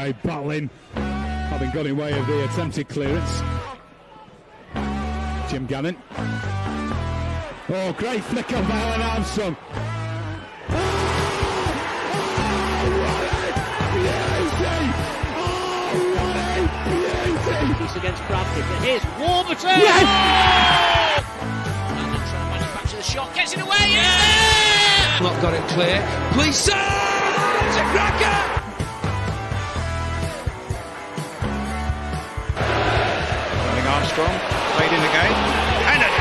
away, battling, having got in way of the attempted clearance. Jim Gannon. Oh, great flick of Alan Armstrong. It's against Bradford, but here's Warburton! Yes! Oh! And then trying to manufacture the shot, gets it away, it's there! Not got it clear. Please, sir! It's a cracker! Armstrong played in again,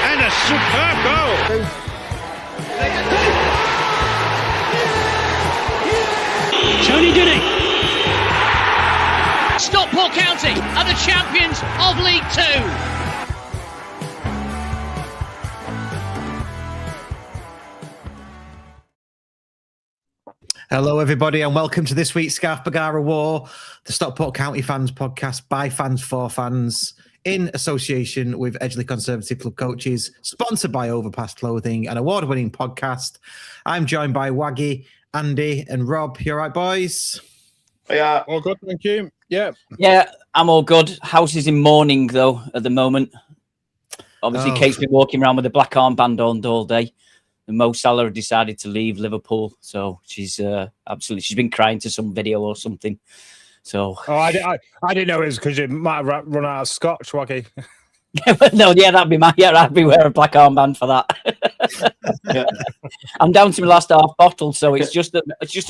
and a superb goal. Tony did it. Stockport County are the champions of League Two. Hello, everybody, and welcome to this week's Scarf Bergara War, the Stockport County fans podcast by fans for fans, in association with Edgeley Conservative Club Coaches, sponsored by Overpass Clothing, an award-winning podcast. I'm joined by Waggy, Andy, and Rob. You all right, boys? Yeah, all good, thank you. Yeah, I'm all good. House is in mourning though at the moment. Obviously, Kate's been walking around with a black armband on all day. And Mo Salah decided to leave Liverpool, so she's she's been crying to some video or something. So, I didn't know it was because you might have run out of scotch, Waggy. No, that'd be wearing a black armband for that. I'm down to my last half bottle, so it's just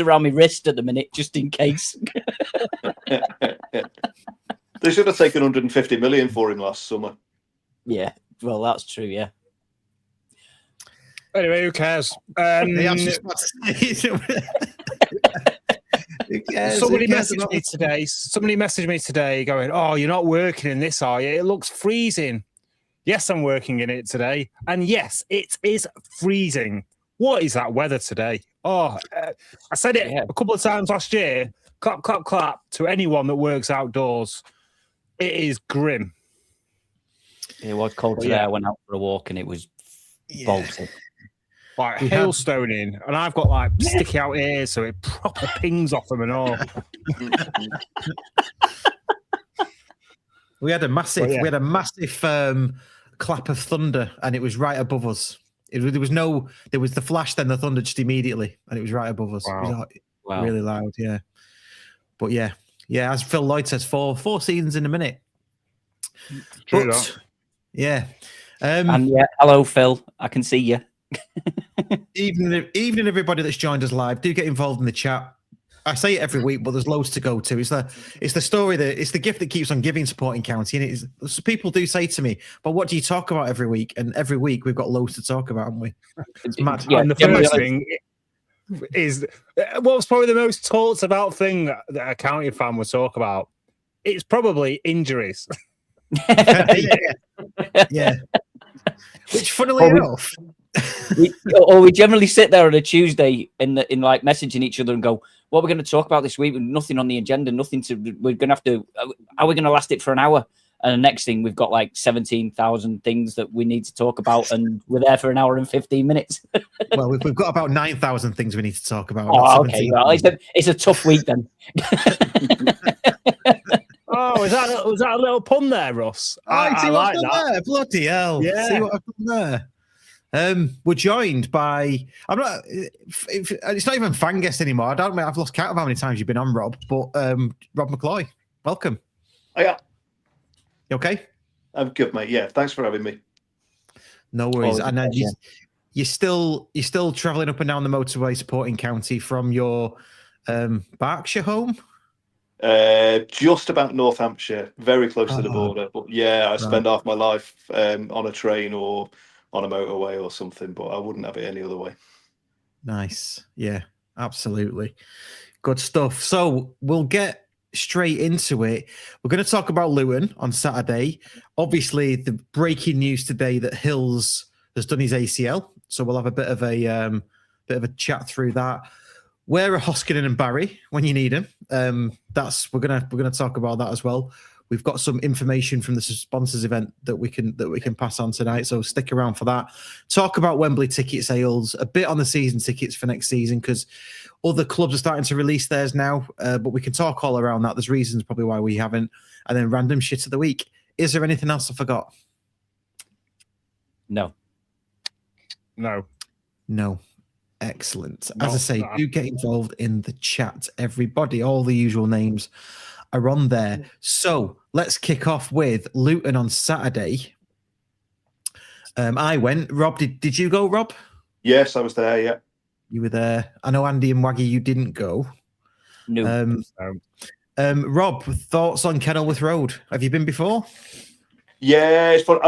around my wrist at the minute, just in case. They should have taken 150 million for him last summer. Yeah, well, that's true. Yeah. Anyway, who cares? Somebody messaged me today going, "Oh, you're not working in this, are you? It looks freezing." Yes, I'm working in it today, and yes, it is freezing. What is that weather today? Oh, I said it a couple of times last year. Clap, clap, clap to anyone that works outdoors. It is grim. It was cold today. I went out for a walk and it was bolting. Like hailstoning, and I've got like sticky out ears, so it proper pings off them and all. We had a massive clap of thunder, and it was right above us. There was the flash, then the thunder just immediately, and it was right above us. Wow. It was really loud, yeah. But yeah, as Phil Lloyd says, four seasons in a minute. True but, yeah. Hello, Phil. I can see you. Evening, everybody that's joined us live. Do get involved in the chat. I say it every week, but there's loads to go to. It's the story it's the gift that keeps on giving, supporting County. And so people do say to me, "But what do you talk about every week?" And every week we've got loads to talk about, haven't we? It's mad. Yeah, and the first thing is what's probably the most talked about thing that a County fan would talk about. It's probably injuries. yeah. Which, funnily enough. we generally sit there on a Tuesday in like messaging each other and go, "What we're going to talk about this week?" With nothing on the agenda, we're going to have to. Are we going to last it for an hour? And the next thing, we've got like 17,000 things that we need to talk about, and we're there for an hour and 15 minutes. Well, we've got about 9,000 things we need to talk about. Oh, okay. Well, it's a tough week then. Oh, was that a little pun there, Russ? I like that. There. Bloody hell! Yeah. See what I've done there. We're joined by. It's not even fan guest anymore. I've lost count of how many times you've been on, Rob. But Rob McCloy, welcome. Oh, yeah. You okay? I'm good, mate. Yeah, thanks for having me. No worries. And you're still travelling up and down the motorway supporting County from your Berkshire home. Just about North Hampshire, very close to the border. But yeah, I spend half my life on a train or on a motorway or something, but I wouldn't have it any other way. Nice. Yeah, absolutely. Good stuff. So we'll get straight into it. We're going to talk about Luton on Saturday. Obviously, the breaking news today that Hills has done his ACL. So we'll have a bit of a chat through that. Where are Hoskinen and Barry when you need them? We're gonna talk about that as well. we've got some information from the sponsors event that we can pass on tonight. So stick around for that. Talk about Wembley ticket sales, a bit on the season tickets for next season, because other clubs are starting to release theirs now. But we can talk all around that. There's reasons probably why we haven't. And then random shit of the week. Is there anything else I forgot? No. Excellent. As I say, do get involved in the chat, everybody. All the usual names are on there. So let's kick off with Luton on Saturday. I went. Rob, did you go, Rob? Yes, I was there, yeah. You were there. I know Andy and Waggy, you didn't go. No. Rob, thoughts on Kenilworth Road? Have you been before? Yeah, it's fun.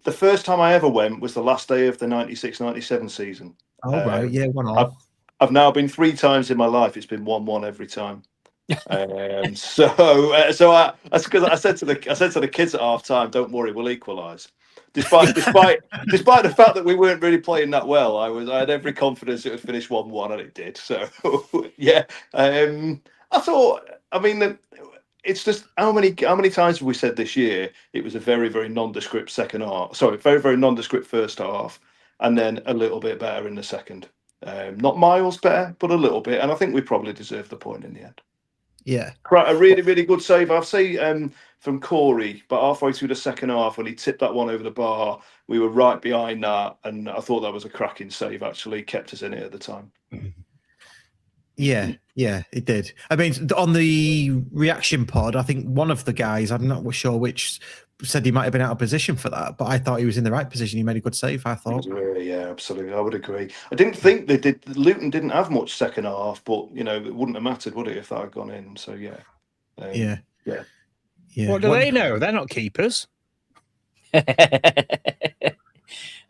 The first time I ever went was the last day of the 96-97 season. Oh, right. Yeah, 1-1. I've now been 3 times in my life. It's been 1-1 every time. So that's because I said to the kids at half time, "Don't worry, we'll equalise." Despite the fact that we weren't really playing that well, I had every confidence it would finish 1-1, and it did. So yeah, I thought. I mean, it's just how many times have we said this year? It was a very, very nondescript second half. Sorry, very, very nondescript first half, and then a little bit better in the second. Not miles better, but a little bit. And I think we probably deserved the point in the end. Yeah. A really, really good save. I'd say from Corey, but halfway through the second half, when he tipped that one over the bar, we were right behind that. And I thought that was a cracking save, actually. Kept us in it at the time. Yeah, it did. I mean, on the reaction pod, I think one of the guys, I'm not sure which, said he might have been out of position for that, but I thought he was in the right position. He made a good save, I thought. Yeah, absolutely. I would agree. I didn't think they did. Luton didn't have much second half, but, it wouldn't have mattered, would it, if that had gone in? So, yeah. Yeah. What do they know? They're not keepers.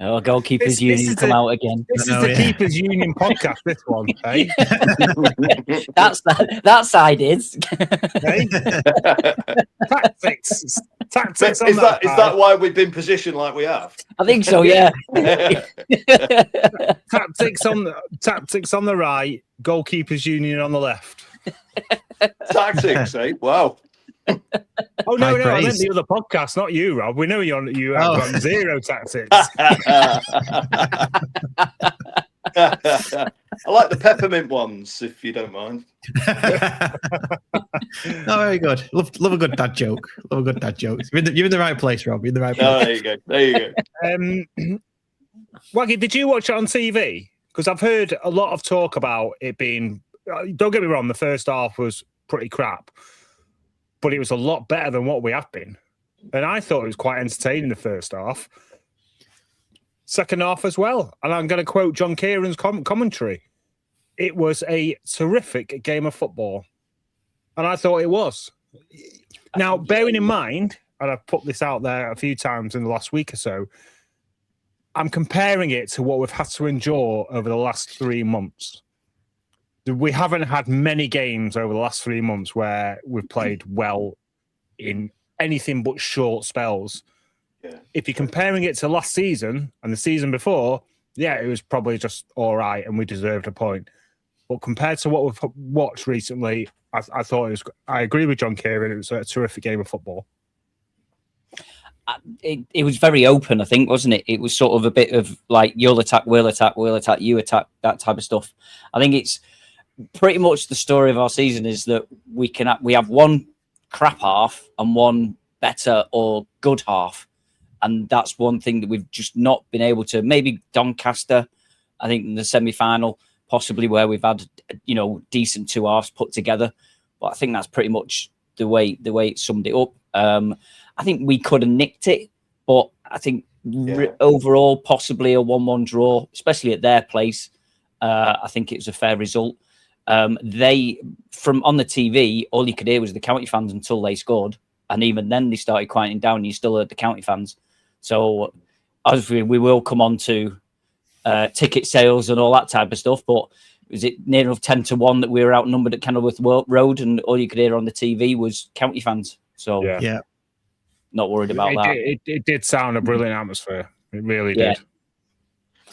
Oh, goalkeepers union come out again. This is the keepers union podcast. This one, eh? That side is. Tactics. Is that why we've been positioned like we have? I think so. Yeah. Tactics on the right, goalkeepers union on the left. Tactics, eh? Wow. Oh no, I meant the other podcast, not you, Rob. We know you have got zero tactics. I like the peppermint ones, if you don't mind. No, very good. Love a good dad joke. You're in the right place, Rob. You're in the right place. Oh, there you go. Waggy, did you watch it on TV? Because I've heard a lot of talk about it being. Don't get me wrong, the first half was pretty crap, but it was a lot better than what we have been. And I thought it was quite entertaining the first half. Second half as well. And I'm going to quote John Kieran's commentary. It was a terrific game of football. And I thought it was. Now, bearing in mind, and I've put this out there a few times in the last week or so, I'm comparing it to what we've had to endure over the last 3 months. We haven't had many games over the last 3 months where we've played well in anything but short spells. Yeah. If you're comparing it to last season and the season before, yeah, it was probably just all right and we deserved a point. But compared to what we've watched recently, I thought it was. I agree with John Kieran. It was a terrific game of football. It was very open, I think, wasn't it? It was sort of a bit of like you'll attack, we'll attack, you attack, that type of stuff. I think it's pretty much the story of our season is that we have one crap half and one better or good half, and that's one thing that we've just not been able to. Maybe Doncaster, I think in the semi-final, possibly where we've had decent two halves put together, but I think that's pretty much the way it summed it up. I think we could have nicked it, but I think overall possibly a 1-1 draw, especially at their place. I think it was a fair result. They, from on the TV, all you could hear was the county fans until they scored. And even then they started quieting down and you still heard the county fans. So obviously we will come on to ticket sales and all that type of stuff. But was it near enough 10-1 that we were outnumbered at Kenilworth Road and all you could hear on the TV was county fans. So yeah. Not worried about that. It did sound a brilliant atmosphere. It really did.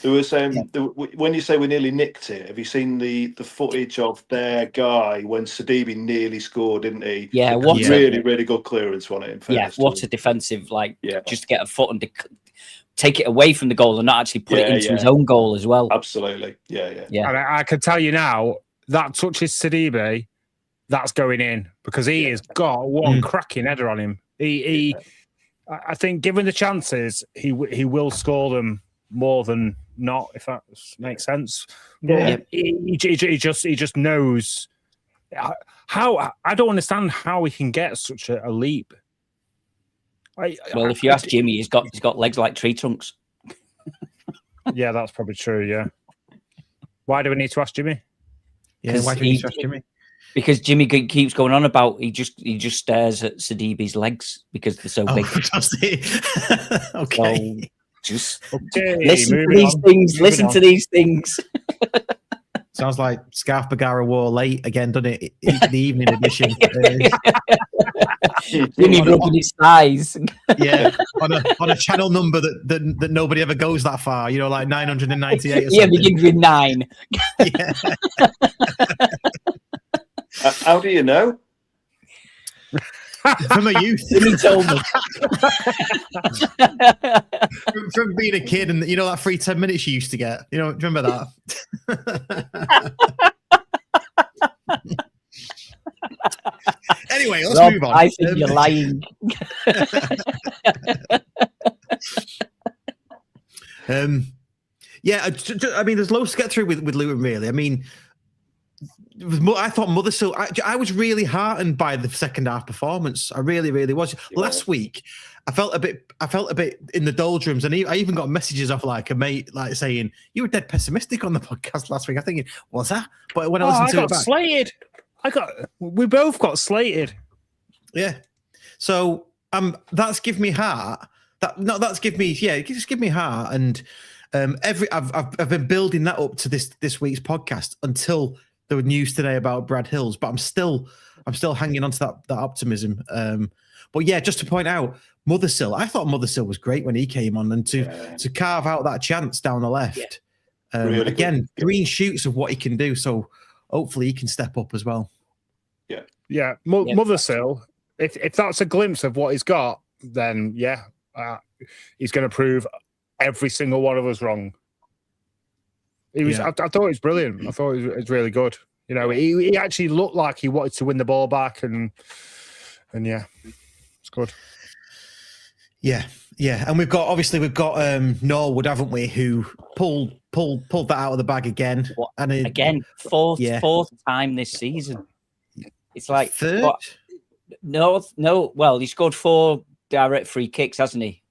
They were saying when you say we nearly nicked it, have you seen the footage of their guy when Sidibe nearly scored, didn't he? Yeah, what really good clearance on it. In fairness, what a defensive, just to get a foot and take it away from the goal and not actually put it into his own goal as well. Absolutely, yeah. And I can tell you now that touches Sidibe, that's going in because he has got one cracking header on him. I think, given the chances, he will score them more than not, if that makes sense. But he just knows how. I don't understand how he can get such a leap. If you ask Jimmy, he's got legs like tree trunks. Yeah, that's probably true. Yeah. Why do we need to ask Jimmy? Yeah, why do we need to ask Jimmy? Because Jimmy keeps going on about he just stares at Sidibe's legs because they're so big. Okay. So listen to these things. Sounds like Scarf Bergara wore late again, doesn't it? The evening edition. Jimmy rubbing his thighs. Yeah, on a channel number that nobody ever goes that far. Like 998. Or something. Yeah, begins with 9. Yeah. How do you know? From a youth. Jimmy told me. from being a kid, and that free 10 minutes you used to get. Do you remember that? Anyway, let's move on. I think you're lying. I mean, there's loads to get through with Luton, really. I mean, I thought Mothersill. I was really heartened by the second half performance. I really, really was. Yeah. Last week, I felt a bit in the doldrums, and I even got messages off a mate saying you were dead pessimistic on the podcast last week. I'm thinking, what's that? But when I listened to it back, slated. We both got slated. Yeah. So that's given me heart. That's given me just give me heart, and I've been building that up to this week's podcast until the news today about Brad Hills, but I'm still hanging on to that optimism. But yeah, just to point out, Mothersill, I thought Mothersill was great when he came on, and to carve out that chance down the left. Really again, green shoots of what he can do. So hopefully he can step up as well. Yeah. Mothersill, if that's a glimpse of what he's got, then he's going to prove every single one of us wrong. He was. I thought it was brilliant. I thought it was really good. He actually looked like he wanted to win the ball back, and it's good. Yeah. And we've got Norwood, haven't we? Who pulled that out of the bag again. Again, fourth time this season. It's like third. No. Well, he scored 4 direct free kicks, hasn't he?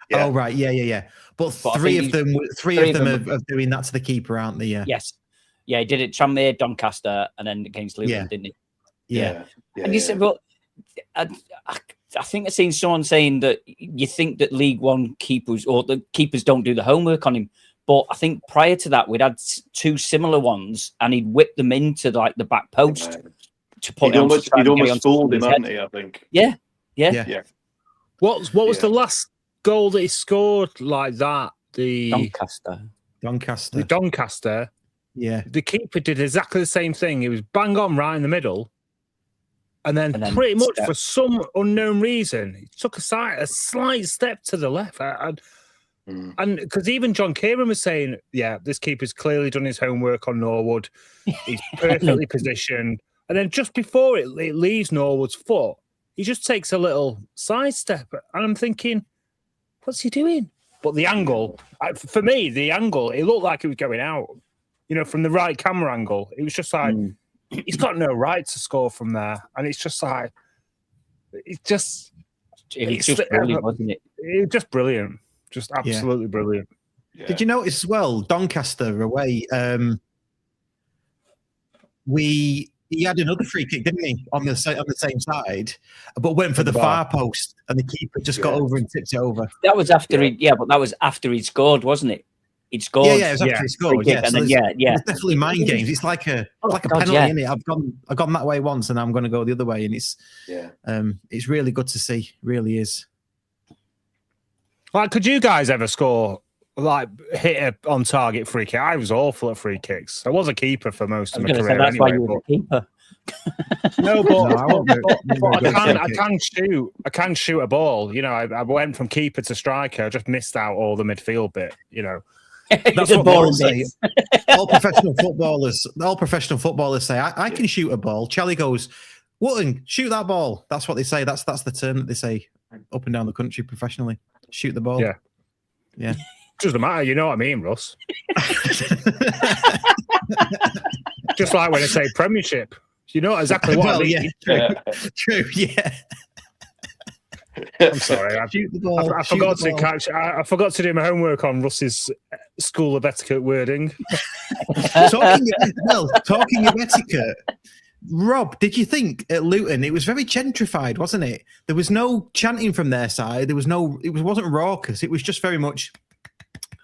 Yeah. Oh right, yeah. But three of them are doing that to the keeper, aren't they? Yeah. Yes. Yeah, he did it Tranmere, Doncaster, and then against Luton, didn't he? Yeah. And you said, well, I think I've seen someone saying that you think that League One keepers or the keepers don't do the homework on him. But I think prior to that, we'd had 2 similar ones, and he'd whipped them into the back post to put. He'd almost fooled him, hadn't he? I think. Yeah. What was the last goal that he scored like that? The Doncaster. Yeah. The keeper did exactly the same thing. He was bang on right in the middle. And then pretty much for some unknown reason, he took a slight step to the left. And because even John Kieran was saying, this keeper's clearly done his homework on Norwood. He's perfectly positioned. And then just before it leaves Norwood's foot, he just takes a little sidestep. And I'm thinking, what's he doing? But the angle, for me, it looked like it was going out. From the right camera angle. It was just like, he's got no right to score from there. And it's just like, it was just brilliant, wasn't it? It was just brilliant. Just absolutely brilliant. Yeah. Did you notice as well, Doncaster away, he had another free kick, didn't he, on the same side, but went for the far post, and the keeper just got over and tipped it over. That was after that was after he'd scored, wasn't it? He'd scored. Yeah, it was after he scored. Yeah, and so then, it's definitely mind games. It's like a penalty, isn't it? I've gone that way once, and I'm going to go the other way, and it's really good to see. Really is. Like, could you guys ever score like hit a on target free kick. I was awful at free kicks. I was a keeper for most I of was my going to say career. that's why Anyway, you were the keeper. no, but, No, I won't do- but do free I kick. can shoot. I can shoot a ball. You know, I went from keeper to striker. I just missed out all the midfield bit. You know, That's The what they all boring say. bits. All professional footballers say, I can shoot a ball. Charlie goes, Wootton, shoot that ball. That's what they say. That's the term that they say up and down the country professionally. Shoot the ball. Yeah. Yeah. Doesn't matter. You know what I mean, Russ? Just like when I say Premiership. You know exactly what I Well, mean. yeah, true, yeah. I'm sorry. Shoot the ball. I shoot forgot the to ball. catch. I forgot to do my homework on Russ's School of Etiquette wording. talking of etiquette, Rob, did you think at Luton it was very gentrified, wasn't it? There was no chanting from their side. It wasn't raucous. It was just very much,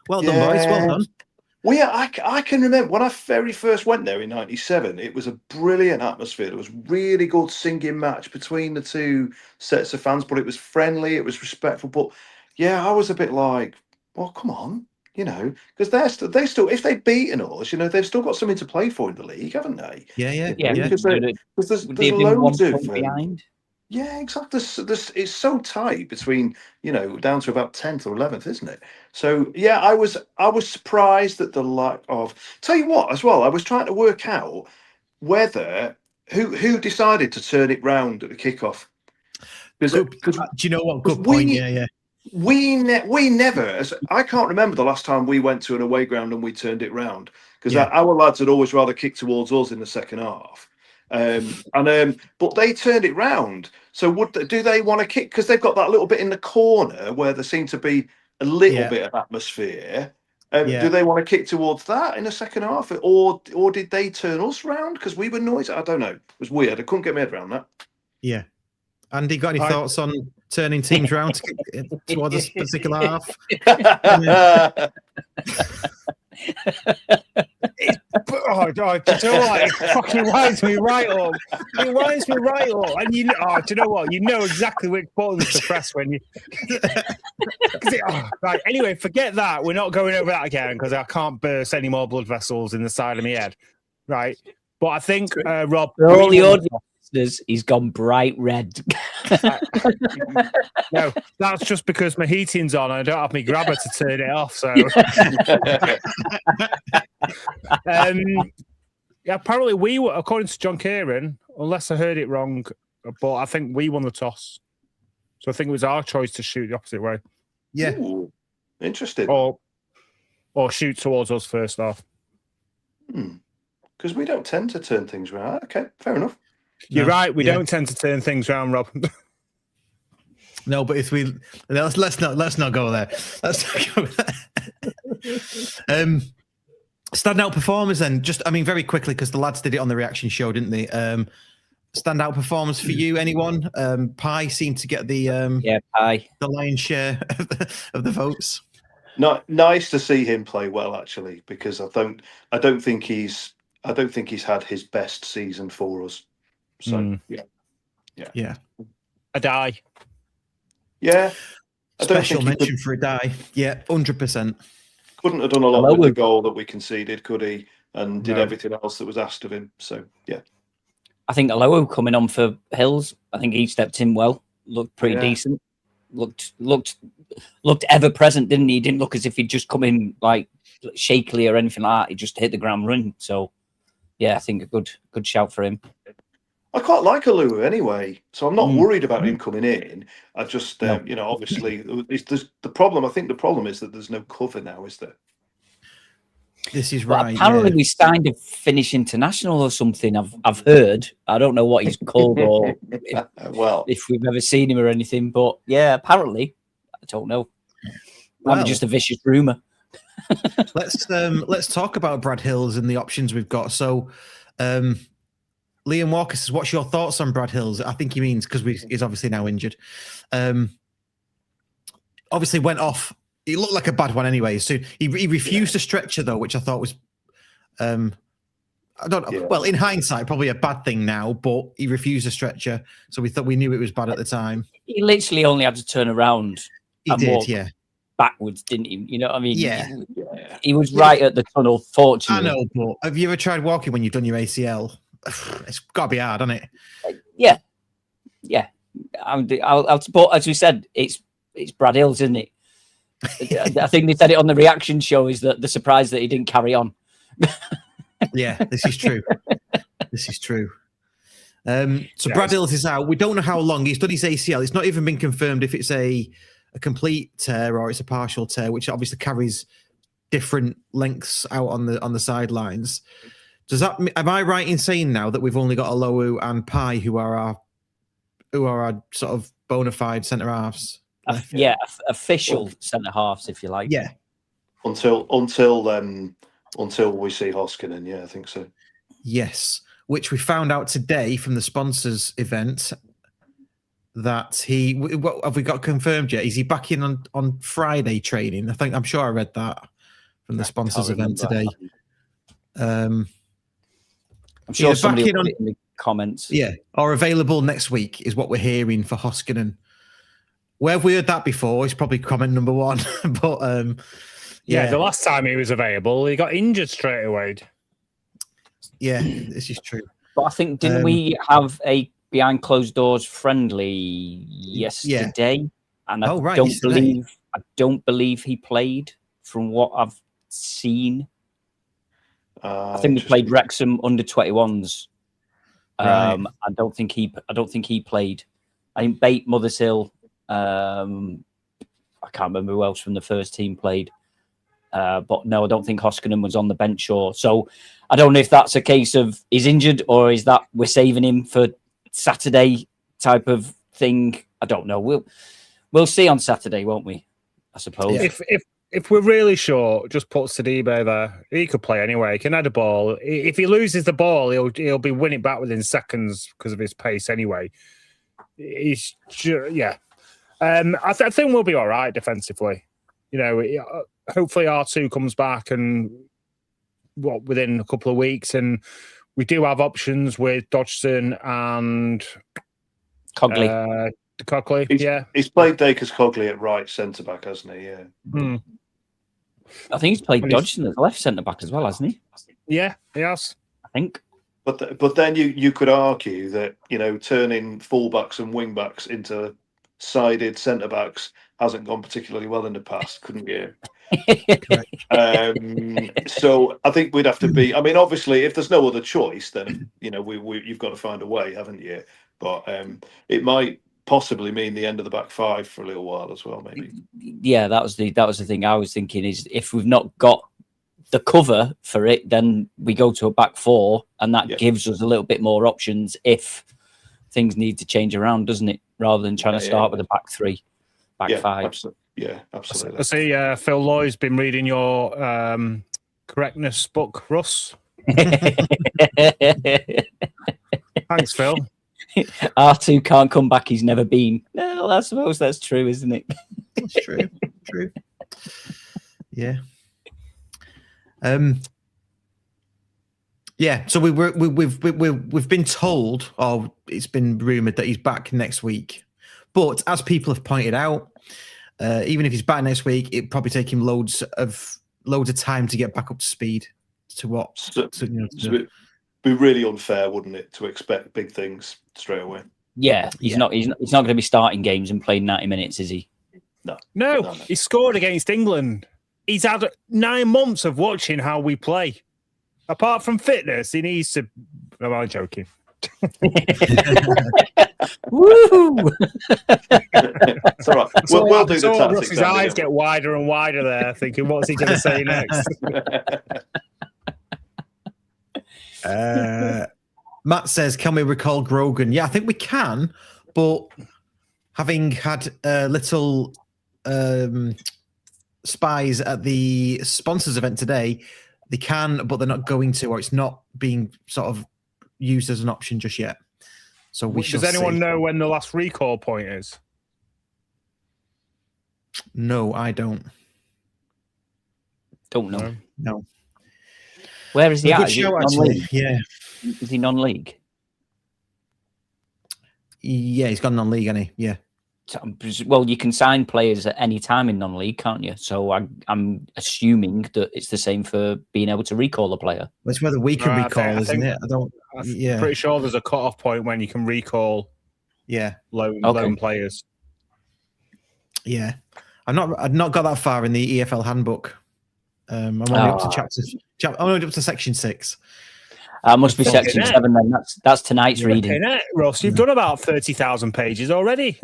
well done, boys. Well done. Well, yeah, I can remember when I very first went there in '97. It was a brilliant atmosphere. There was really good singing match between the two sets of fans, but it was friendly, it was respectful. But yeah, I was a bit like, well, come on, you know, because they still, if they've beaten us, you know, they've still got something to play for in the league, haven't they? Yeah. Because there's Would they have been loads 1 of point behind? yeah, exactly. This it's so tight between, you know, down to about 10th or 11th, isn't it? So yeah, I was surprised at the lack of. Tell you what, as well, I was trying to work out whether who decided to turn it round at the kickoff. Because Do you know what? Good point. Yeah. we never. I can't remember the last time we went to an away ground and we turned it round, because our lads had always rather kick towards us in the second half. But they turned it round. So do they want to kick? Because they've got that little bit in the corner where there seemed to be a little bit of atmosphere. Do they want to kick towards that in the second half, or did they turn us round because we were noisy? I don't know. It was weird. I couldn't get my head around that. Yeah. Andy, got any thoughts on turning teams round towards a particular half? Oh, do you know what? It fucking winds me right up. It winds me right up. And do you know what? You know exactly which buttons to press when you. Right. Anyway, forget that. We're not going over that again because I can't burst any more blood vessels in the side of my head. Right. But I think, Rob. For all the audience listeners, he's gone bright red. No, that's just because my heating's on and I don't have my grabber to turn it off. So, apparently we were, according to John Kieran, unless I heard it wrong, but I think we won the toss. So I think it was our choice to shoot the opposite way. Yeah. Ooh, interesting. Or shoot towards us first off. Because we don't tend to turn things around. Okay, fair enough. You're right. We don't tend to turn things around, Rob. No, but if we let's not go there. Let's not go there. Standout performers then. Very quickly, because the lads did it on the reaction show, didn't they? Standout performers for you, anyone? Pie seemed to get the Pie, the lion's share of the votes. Nice to see him play well, actually, because I don't think he's had his best season for us. So yeah. A die. Yeah. Special mention for a die. Yeah, 100%. Couldn't have done a lot with the goal that we conceded, could he? And did everything else that was asked of him. So yeah. I think Aloho coming on for Hills. I think he stepped in well. Looked pretty decent. Looked ever present, didn't he? He didn't look as if he'd just come in like shakily or anything like that. He just hit the ground running. So yeah, I think a good shout for him. I quite like Aloho anyway, so I'm not worried about him coming in. I just, obviously, the problem. I think the problem is that there's no cover now, is there? This is But right. apparently, we signed a Finnish international or something. I've heard. I don't know what he's called or if we've ever seen him or anything. But yeah, apparently, I don't know. Maybe just a vicious rumor. Let's talk about Brad Hills and the options we've got. So. Liam Walker says, what's your thoughts on Brad Hills? I think he means because he's obviously now injured. Obviously went off. He looked like a bad one anyway. So he refused a stretcher, though, which I thought was, I don't know. Well, in hindsight, probably a bad thing now, but he refused a stretcher. So we knew it was bad at the time. He literally only had to turn around. He did, yeah. backwards, didn't he? You know what I mean? Yeah. He was right at the tunnel, I fortunately. know, but have you ever tried walking when you've done your ACL? It's got to be hard, hasn't it? Yeah. But as we said, it's Brad Hills, isn't it? I think they said it on the reaction show, is that the surprise that he didn't carry on. Yeah, this is true. This is true. So Brad Hills is out. We don't know how long. He's done his ACL. It's not even been confirmed if it's a complete tear or it's a partial tear, which obviously carries different lengths out on the sidelines. Does that? Am I right in saying now that we've only got Alowu and Pai who are our sort of bona fide centre halves? Official centre halves, if you like. Yeah. Until we see Hoskinen, yeah, I think so. Yes, which we found out today from the sponsors event that what have we got confirmed yet? Is he back in on Friday training? I'm sure I read that from the sponsors event today. I'm sure somebody will put it in the comments. Yeah, or available next week is what we're hearing for Hoskinen. Where have we heard that before? It's probably comment number one. But yeah, the last time he was available, he got injured straight away. Yeah, this is true. But I think, didn't we have a behind closed doors friendly yesterday? Yeah. And I don't believe he played from what I've seen. I think we played Wrexham under 21s. Right. I don't think he played. I think Bate, Mothershill. I can't remember who else from the first team played. But no, I don't think Hoskinen was on the bench. So I don't know if that's a case of he's injured or is that we're saving him for Saturday type of thing. I don't know. We'll see on Saturday, won't we? I suppose. If we're really sure, just put Sidibe there. He could play anyway. He can head a ball. If he loses the ball, he'll be winning back within seconds because of his pace anyway. I think we'll be all right defensively. You know, hopefully R2 comes back and within a couple of weeks, and we do have options with Dodgson and Cogley. He's played Dacres Cogley at right centre back, hasn't he? Yeah. Hmm. I think he's played Dodgson as left centre back as well, hasn't he? Yeah, he has. I think. But then you could argue that, you know, turning fullbacks and wing backs into sided centre backs hasn't gone particularly well in the past, couldn't you? So I think we'd have to be. I mean, obviously, if there's no other choice, then you know you've got to find a way, haven't you? But it might possibly mean the end of the back five for a little while as well, maybe. Yeah, that was the thing I was thinking, is if we've not got the cover for it, then we go to a back four, and that gives us a little bit more options if things need to change around, doesn't it? Rather than trying to start with a back three, back five. Absolutely. Yeah, absolutely. I see Phil Loy's been reading your correctness book, Russ. Thanks, Phil. R2 can't come back. He's never been. No, I suppose that's true, isn't it? That's true. True. Yeah. Yeah. So we've been told, or it's been rumored that he's back next week. But as people have pointed out, even if he's back next week, it'd probably take him loads of time to get back up to speed. To what? It'd be really unfair, wouldn't it, to expect big things straight away? Yeah, he's not going to be starting games and playing 90 minutes, is he? No. He scored against England. He's had 9 months of watching how we play. Apart from fitness, he needs to. Am I joking? Woo! It's all right. We'll do the tactics. His eyes get wider and wider there, thinking, what's he going to say next? Matt says, can we recall Grogan? Yeah, I think we can, but having had little spies at the sponsors event today, they can, but they're not going to, or it's not being sort of used as an option just yet. So Does anyone know when the last recall point is? No, I don't. Don't know. No. Where is he at? Is he non-league? Yeah. Is he non-league? Yeah, he's gone non-league, hasn't he? Yeah. Well, you can sign players at any time in non-league, can't you? So I'm assuming that it's the same for being able to recall a player. It's whether we can recall, isn't it? I'm pretty sure there's a cut-off point when you can recall loan players. Yeah. I've not got that far in the EFL handbook. I'm only up to I'm only up to section 6. Must be section 7 then. That's tonight's reading. Ross, you've done about 30,000 pages already.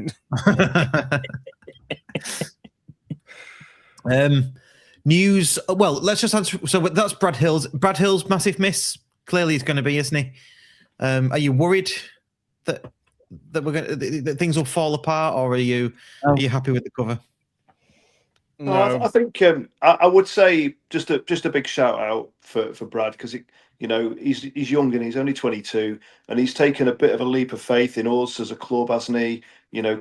News. Well, let's just answer. So that's Brad Hill's. Brad Hill's massive miss. Clearly, he's going to be, isn't he? Are you worried that that things will fall apart, or are you happy with the cover? No. I think I would say just a big shout out for Brad, because he's young and he's only 22, and he's taken a bit of a leap of faith in us as a club, hasn't he?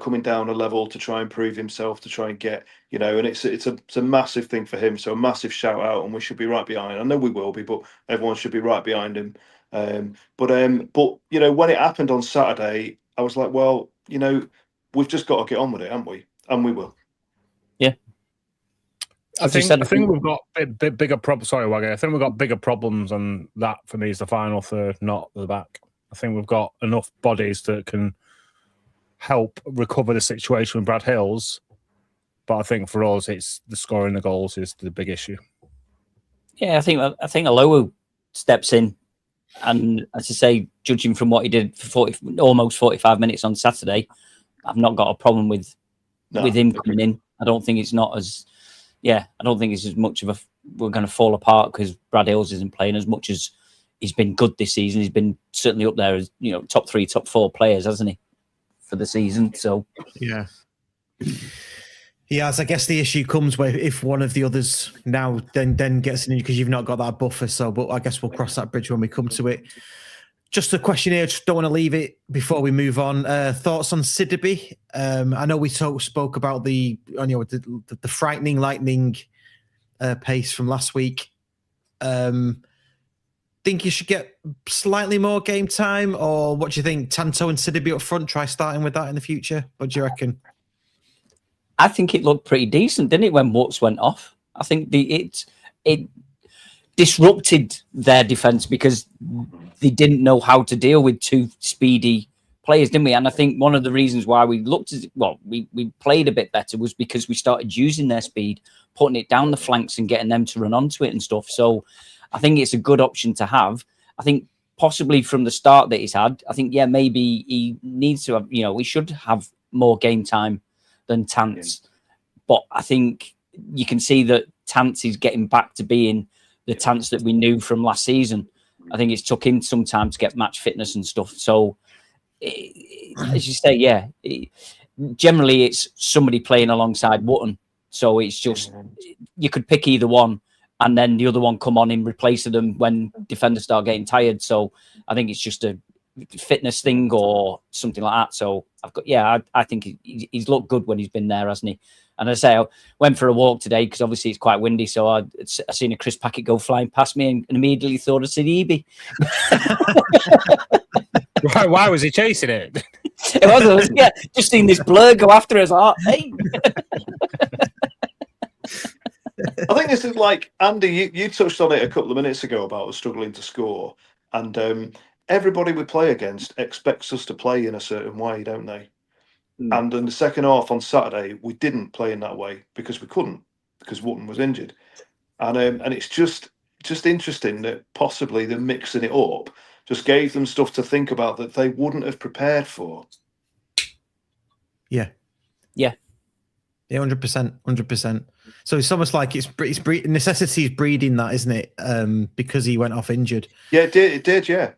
Coming down a level to try and prove himself, to try and get and it's a massive thing for him. So a massive shout out, and we should be right behind. I know we will be, but everyone should be right behind him. But when it happened on Saturday, I was like, well, we've just got to get on with it, haven't we? And we will. Yeah. I think we've got bigger problems. Sorry, Wagger. I think we've got bigger problems, and that for me is the final third, not the back. I think we've got enough bodies that can help recover the situation with Brad Hills, but I think for us, it's the scoring the goals is the big issue. Yeah, I think Alowu steps in, and as I say, judging from what he did for almost 45 minutes on Saturday, I've not got a problem with him coming in. I don't think it's not as. Yeah, I don't think it's as much of we're going to fall apart because Brad Hills isn't playing as much as he's been good this season. He's been certainly up there as top 3, top 4 players, hasn't he, for the season? So yeah. Yes, I guess the issue comes where if one of the others now then gets in, because you've not got that buffer. So, but I guess we'll cross that bridge when we come to it. Just a question here. Just don't want to leave it before we move on. Thoughts on Sidibe? I know we spoke about the frightening lightning pace from last week. Think you should get slightly more game time, or what do you think? Tanto and Sidibe up front. Try starting with that in the future. What do you reckon? I think it looked pretty decent, didn't it, when Woods went off? I think it disrupted their defence because they didn't know how to deal with 2 speedy players, didn't we? And I think one of the reasons why we we played a bit better was because we started using their speed, putting it down the flanks and getting them to run onto it and stuff. So I think it's a good option to have. I think possibly from the start that he's had, I think, maybe he needs to have, he should have more game time than Tance. But I think you can see that Tance is getting back to being the Tance that we knew from last season. I think it's took him some time to get match fitness and stuff. So, as you say, generally it's somebody playing alongside Wootton. So it's just, you could pick either one and then the other one come on in replace of them when defenders start getting tired. So I think it's just a fitness thing or something like that. So I think he's looked good when he's been there, hasn't he? And as I say, I went for a walk today because obviously it's quite windy. So I seen a crisp packet go flying past me and immediately thought of Sidibe. Why was he chasing it? It was, just seen this blur go after us. Like, hey. I think this is like, Andy, you touched on it a couple of minutes ago about us struggling to score. And everybody we play against expects us to play in a certain way, don't they? And in the second half on Saturday, we didn't play in that way because we couldn't, because Wootton was injured. And it's just interesting that possibly the mixing it up just gave them stuff to think about that they wouldn't have prepared for. Yeah. 100%. So it's almost like it's necessity is breeding that, isn't it? Because he went off injured. Yeah, it did. Yeah.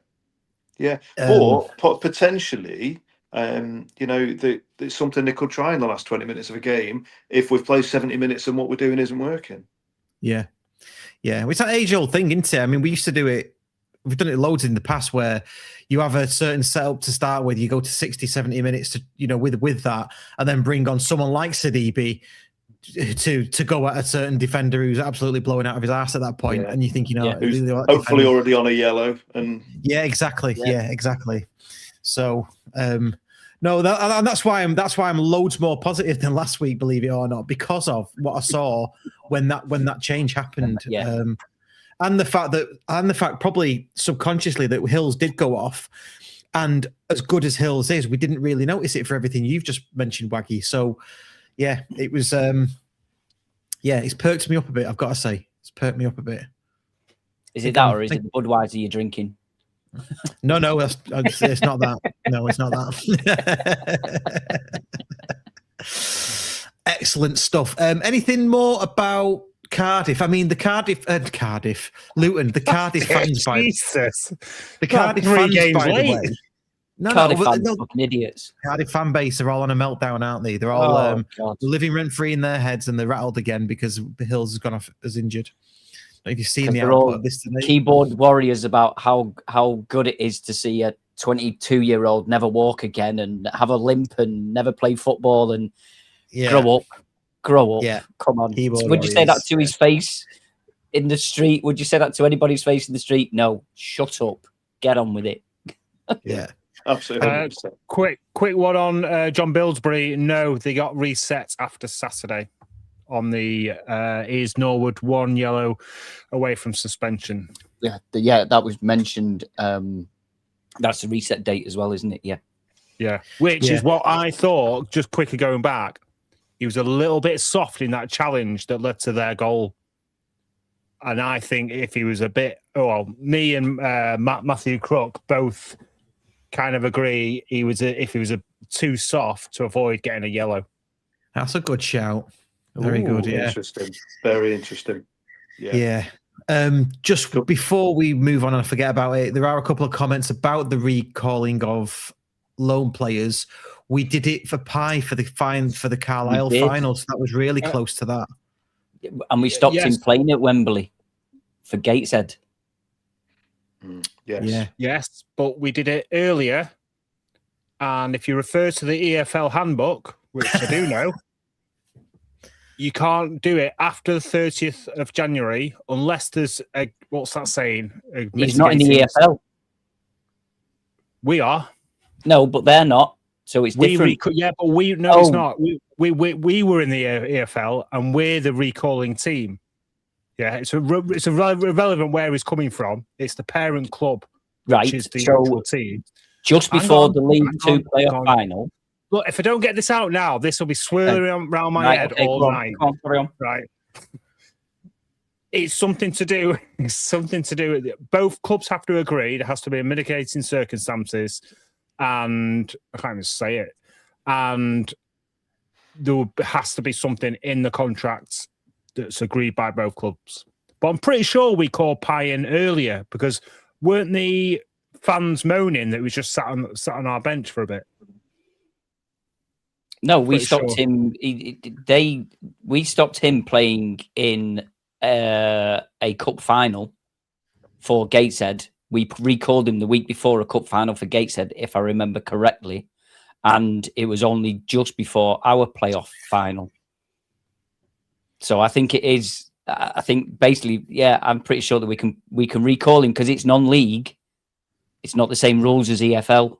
But potentially, it's something they could try in the last 20 minutes of a game if we've played 70 minutes and what we're doing isn't working. Yeah. It's that age-old thing, isn't it? I mean, we used to do it. We've done it loads in the past where you have a certain setup to start with. You go to 60, 70 minutes to, with that, and then bring on someone like Sidibe to go at a certain defender who's absolutely blowing out of his ass at that point. And you think, who's hopefully already on a yellow. And exactly. So, No, and that's why I'm loads more positive than last week, believe it or not, because of what I saw when that change happened. Yeah. And the fact probably subconsciously that Hills did go off, and as good as Hills is, we didn't really notice it for everything you've just mentioned, Waggy. So yeah, it was it's perked me up a bit, I've got to say. It's perked me up a bit. Is it that, or is it the Budweiser you're drinking? No, it's not that. No, it's not that. Excellent stuff. Anything more about Cardiff? I mean, the Luton, the Cardiff fans. Jesus. The Cardiff fans, by the way. Cardiff fans are fucking idiots. Cardiff fan base are all on a meltdown, aren't they? They're all living rent free in their heads, and they're rattled again because Hills has gone off as injured. If you've seen the output of this today, keyboard warriors about how good it is to see a 22-year-old never walk again and have a limp and never play football and grow up. Yeah, come on. Would you say that to his face in the street? Would you say that to anybody's face in the street? No. Shut up. Get on with it. Yeah, absolutely. Quick one on John Bilsbury. No, they got reset after Saturday. On the is Norwood 1 yellow away from suspension. Yeah, that was mentioned. That's the reset date as well, isn't it? Yeah. Which is what I thought. Just quickly going back, he was a little bit soft in that challenge that led to their goal. And I think if he was a bit, me and Matthew Crook both kind of agree if he was too soft to avoid getting a yellow. That's a good shout. Very good, yeah. Interesting. Very interesting. Yeah. Just before we move on and I forget about it, there are a couple of comments about the recalling of loan players. We did it for Pye for the Carlisle final, so that was really close to that. And we stopped him playing at Wembley for Gateshead. Yes. Yeah. Yes, but we did it earlier. And if you refer to the EFL handbook, which I do know, you can't do it after the 30th of January unless there's what's that saying? He's not in the EFL. We are. No, but they're not. So it's different. It's not. We were in the EFL and we're the recalling team. Yeah, it's irrelevant where he's coming from. It's the parent club, which is the actual team. Just before the League Two playoff final. Look, if I don't get this out now, this will be swirling around my head all night. Carry on. Right. It's something to do. It's something to do with it. Both clubs have to agree. There has to be a mitigating circumstances, and I can't even say it. And there has to be something in the contracts that's agreed by both clubs. But I'm pretty sure we called Pye in earlier because weren't the fans moaning that we just sat on our bench for a bit? No, we stopped him. We stopped him playing in a cup final for Gateshead. We recalled him the week before a cup final for Gateshead, if I remember correctly, and it was only just before our playoff final. So I think it is. I think basically, I'm pretty sure that we can recall him because it's non-league. It's not the same rules as EFL.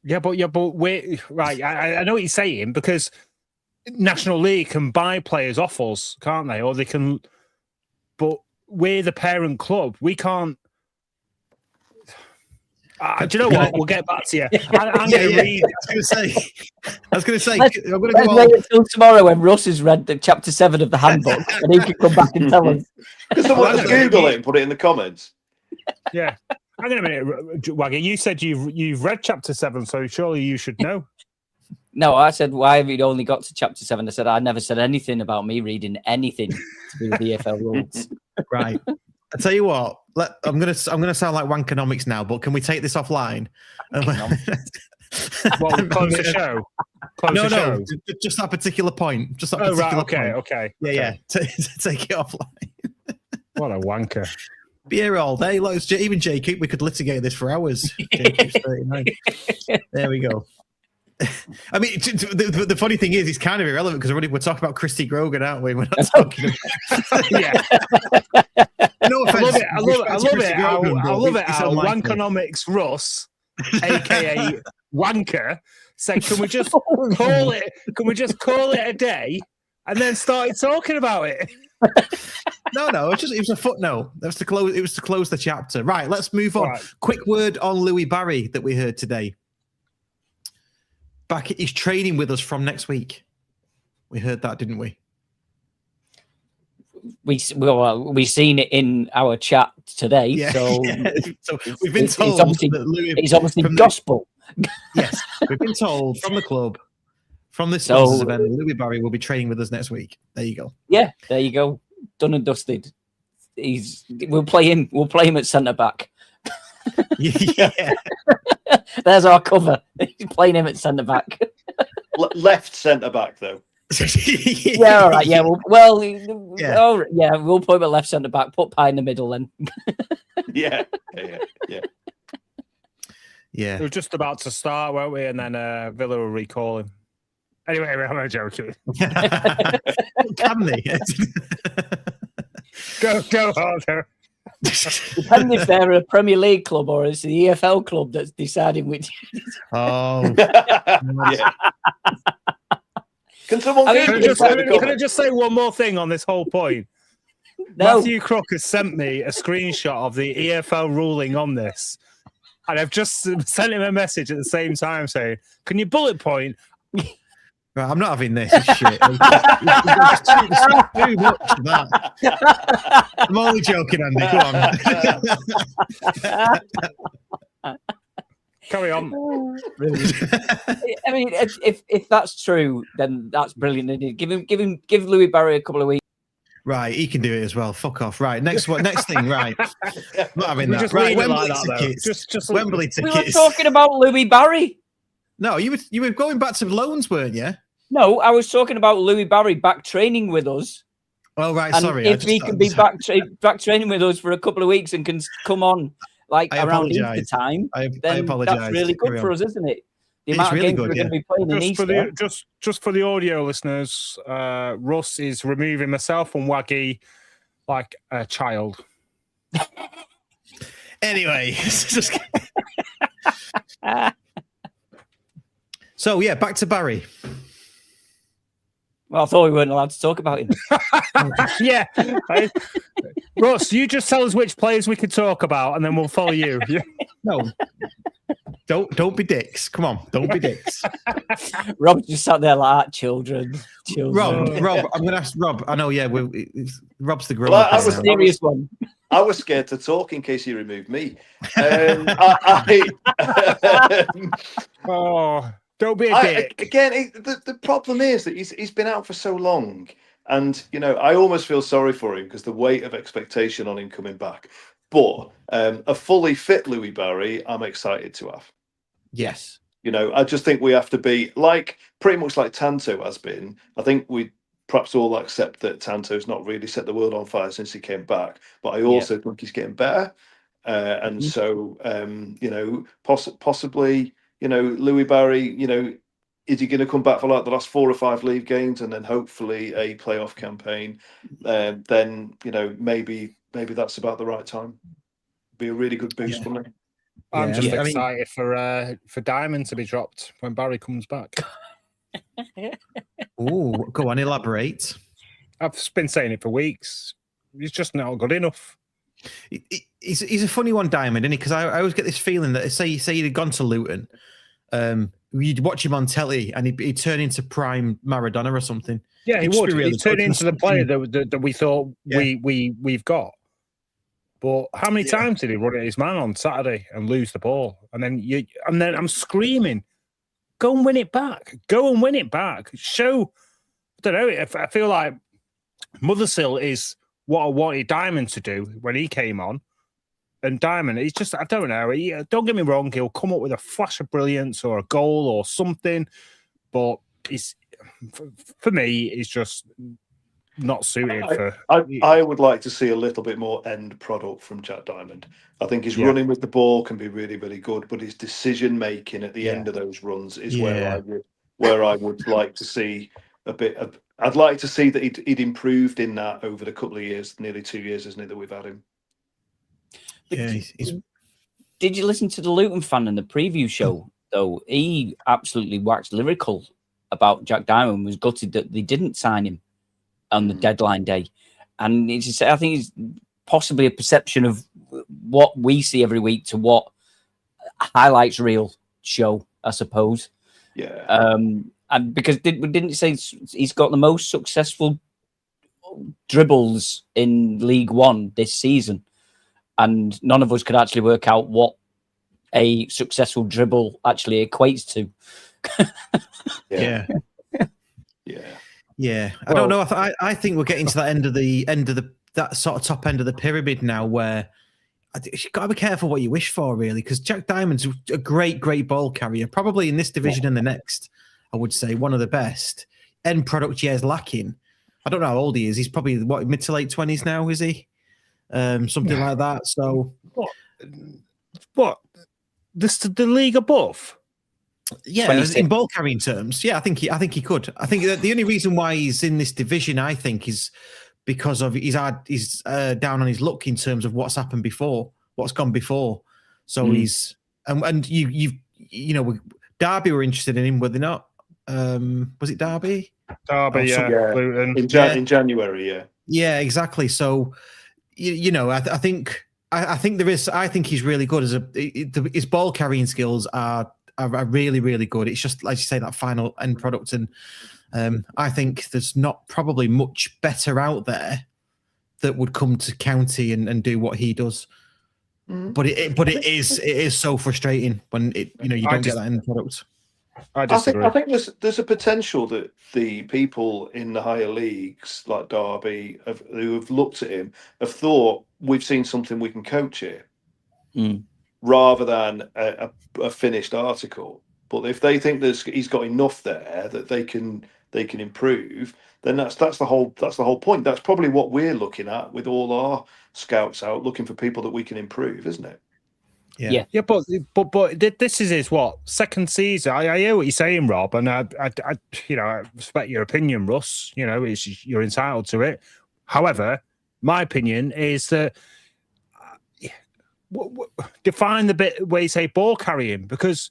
Yeah, but wait, right. I know what you're saying because National League can buy players off us, can't they? Or they can, but we're the parent club. We can't. Do you know what? We'll get back to you. I'm going to read. I was going to say. Let's wait until tomorrow when Russ has read the chapter 7 of the handbook, and he can come back and tell us. Because someone just Google it and put it in the comments. Yeah. Hang on a minute, Waggy. You said you've read chapter 7, so surely you should know. No, I said, why have you only got to chapter 7? I said, I never said anything about me reading anything to do with the EFL rules. Right. I tell you what, I'm gonna sound like Wankonomics now, but can we take this offline? Well, close the show. No, just that particular point. Just that particular point. Okay. Yeah. Take it offline. What a wanker. Be here all day. Even Jacob, we could litigate this for hours. Jacob's 39. There we go. I mean, the funny thing is, it's kind of irrelevant because we're talking about Christy Grogan, aren't we? We're not talking about. Yeah. No offense. I love it. Wankonomics Russ, aka wanker, said, "Can we just call it? Can we just call it a day?" And then started talking about it. No, it was a footnote. That was to close. It was to close the chapter. Right, let's move on. Right. Quick word on Louis Barry that we heard today. He's training with us from next week. We heard that, didn't we? We seen it in our chat today. Yeah. So, So we've been told it's obviously gospel. Yes, we've been told from the club, from this sponsors event, Louis Barry will be training with us next week. There you go. Yeah, there you go. Done and dusted. We'll play him. We'll play him at centre back. Yeah. There's our cover. He's playing him at centre back. Left centre back though. Yeah, all right. Yeah, Yeah. Oh, yeah. We'll put him at left centre back. Put Pye in the middle then. Yeah. We were just about to start, weren't we? And then Villa will recall him. Anyway, I'm joking. Can they? Go harder. Depends if they're a Premier League club or it's the EFL club that's deciding which. Oh, Yeah. Can someone? Can I just say one more thing on this whole point? No. Matthew Crook has sent me a screenshot of the EFL ruling on this, and I've just sent him a message at the same time saying, "Can you bullet point?" right, I'm not having this. It's shit. It's too much of that. I'm only joking, Andy. Go on. Carry on. I mean, if that's true, then that's brilliant. Give Louis Barry a couple of weeks. Right, he can do it as well. Fuck off. Right, next thing. Right, not having We that. just Right, leave it Wembley like that, tickets. Just Wembley We were tickets. talking about Louis Barry. No, you were going back to loans, weren't you? No, I was talking about Louis Barry back training with us. Oh right, And sorry. if he can be back training with us for a couple of weeks and can come on like I around apologise. Easter time, I then apologise. that's really good Carry for on. us, isn't it? The It's amount really of games good, we're going to be playing in Easter. Just for the audio listeners, Russ is removing myself and Waggy like a child. Anyway, so yeah, back to Barry. Well, I thought we weren't allowed to talk about him. Yeah. Russ, you just tell us which players we could talk about and then we'll follow you. No, don't be dicks. Come on, don't be dicks. Rob just sat there like children. Rob, I'm going to ask Rob. I know, yeah, Rob's the grown Well, up. I That's was- a serious one. I was scared to talk in case you removed me. Oh, don't be a dick. The problem is that he's been out for so long, and I almost feel sorry for him because the weight of expectation on him coming back. But a fully fit Louis Barry, I'm excited to have. Yes. I just think we have to be pretty much like Tanto has been. I think we perhaps all accept that Tanto's not really set the world on fire since he came back, but I also think he's getting better. And so, possibly, Louis Barry, is he going to come back for like the last 4 or 5 league games and then hopefully a playoff campaign? Then, maybe that's about the right time. Be a really good boost for me. I'm just I mean- excited for Diamond to be dropped when Barry comes back. Oh, go on, elaborate. I've been saying it for weeks. He's just not good enough. He's a funny one, Diamond, isn't he? Because I always get this feeling that say he'd have gone to Luton, you'd watch him on telly and he'd turn into prime Maradona or something. Yeah, he It'd just would. be really He'd turn good. into the player that we thought Yeah. we've got. But how many times did he run at his man on Saturday and lose the ball? And then I'm screaming, go and win it back. Go and win it back. Show. I don't know. I feel like Mothersill is what I wanted Diamond to do when he came on. And Diamond, he's just, I don't know. Don't get me wrong. He'll come up with a flash of brilliance or a goal or something. But for me, he's just not suited for. I would like to see a little bit more end product from Jack Diamond. I think his running with the ball can be really, really good, but his decision making at the end of those runs is where I would like to see a bit of. I'd like to see that he'd improved in that over the couple of years, nearly 2 years, isn't it, that we've had him? Yeah, Did you listen to the Luton fan in the preview show though, he absolutely waxed lyrical about Jack Diamond, was gutted that they didn't sign him on the deadline day. And it's just, I think it's possibly a perception of what we see every week to what highlights reel show, I suppose. Yeah. And because didn't say he's got the most successful dribbles in League One this season, and none of us could actually work out what a successful dribble actually equates to. Yeah. I Well, don't know. I think we're getting to that end of that sort of top end of the pyramid now, where you've got to be careful what you wish for, really, because Jack Diamond's a great ball carrier, probably in this division and the next. I would say one of the best. End product years lacking. I don't know how old he is. He's probably mid to late 20s now, is he? Something like that. So, what? The league above? Yeah, 26. in ball carrying terms, yeah, I think he could. I think that the only reason why he's in this division, I think, is because of he's down on his luck in terms of what's happened before, what's gone before. So he's and you know, Derby were interested in him, were they not? Was it Derby? Derby, yeah. Luton. In January, yeah. Yeah, exactly. So you know, I think there is. I think he's really good his ball carrying skills are really good. It's just like you say, that final end product, and I think there's not probably much better out there that would come to county and do what he does. But it is so frustrating when you don't get that end product. I disagree. I think there's a potential that the people in the higher leagues like Derby who have looked at him have thought we've seen something we can coach here, rather than a finished article. But if they think he's got enough there that they can improve, then that's the whole point. That's probably what we're looking at with all our scouts out, looking for people that we can improve, isn't it? Yeah. But this is his second season. I hear what you're saying, Rob, and I respect your opinion, Russ. You know, you're entitled to it. However, my opinion is that define the bit where you say ball carrying, because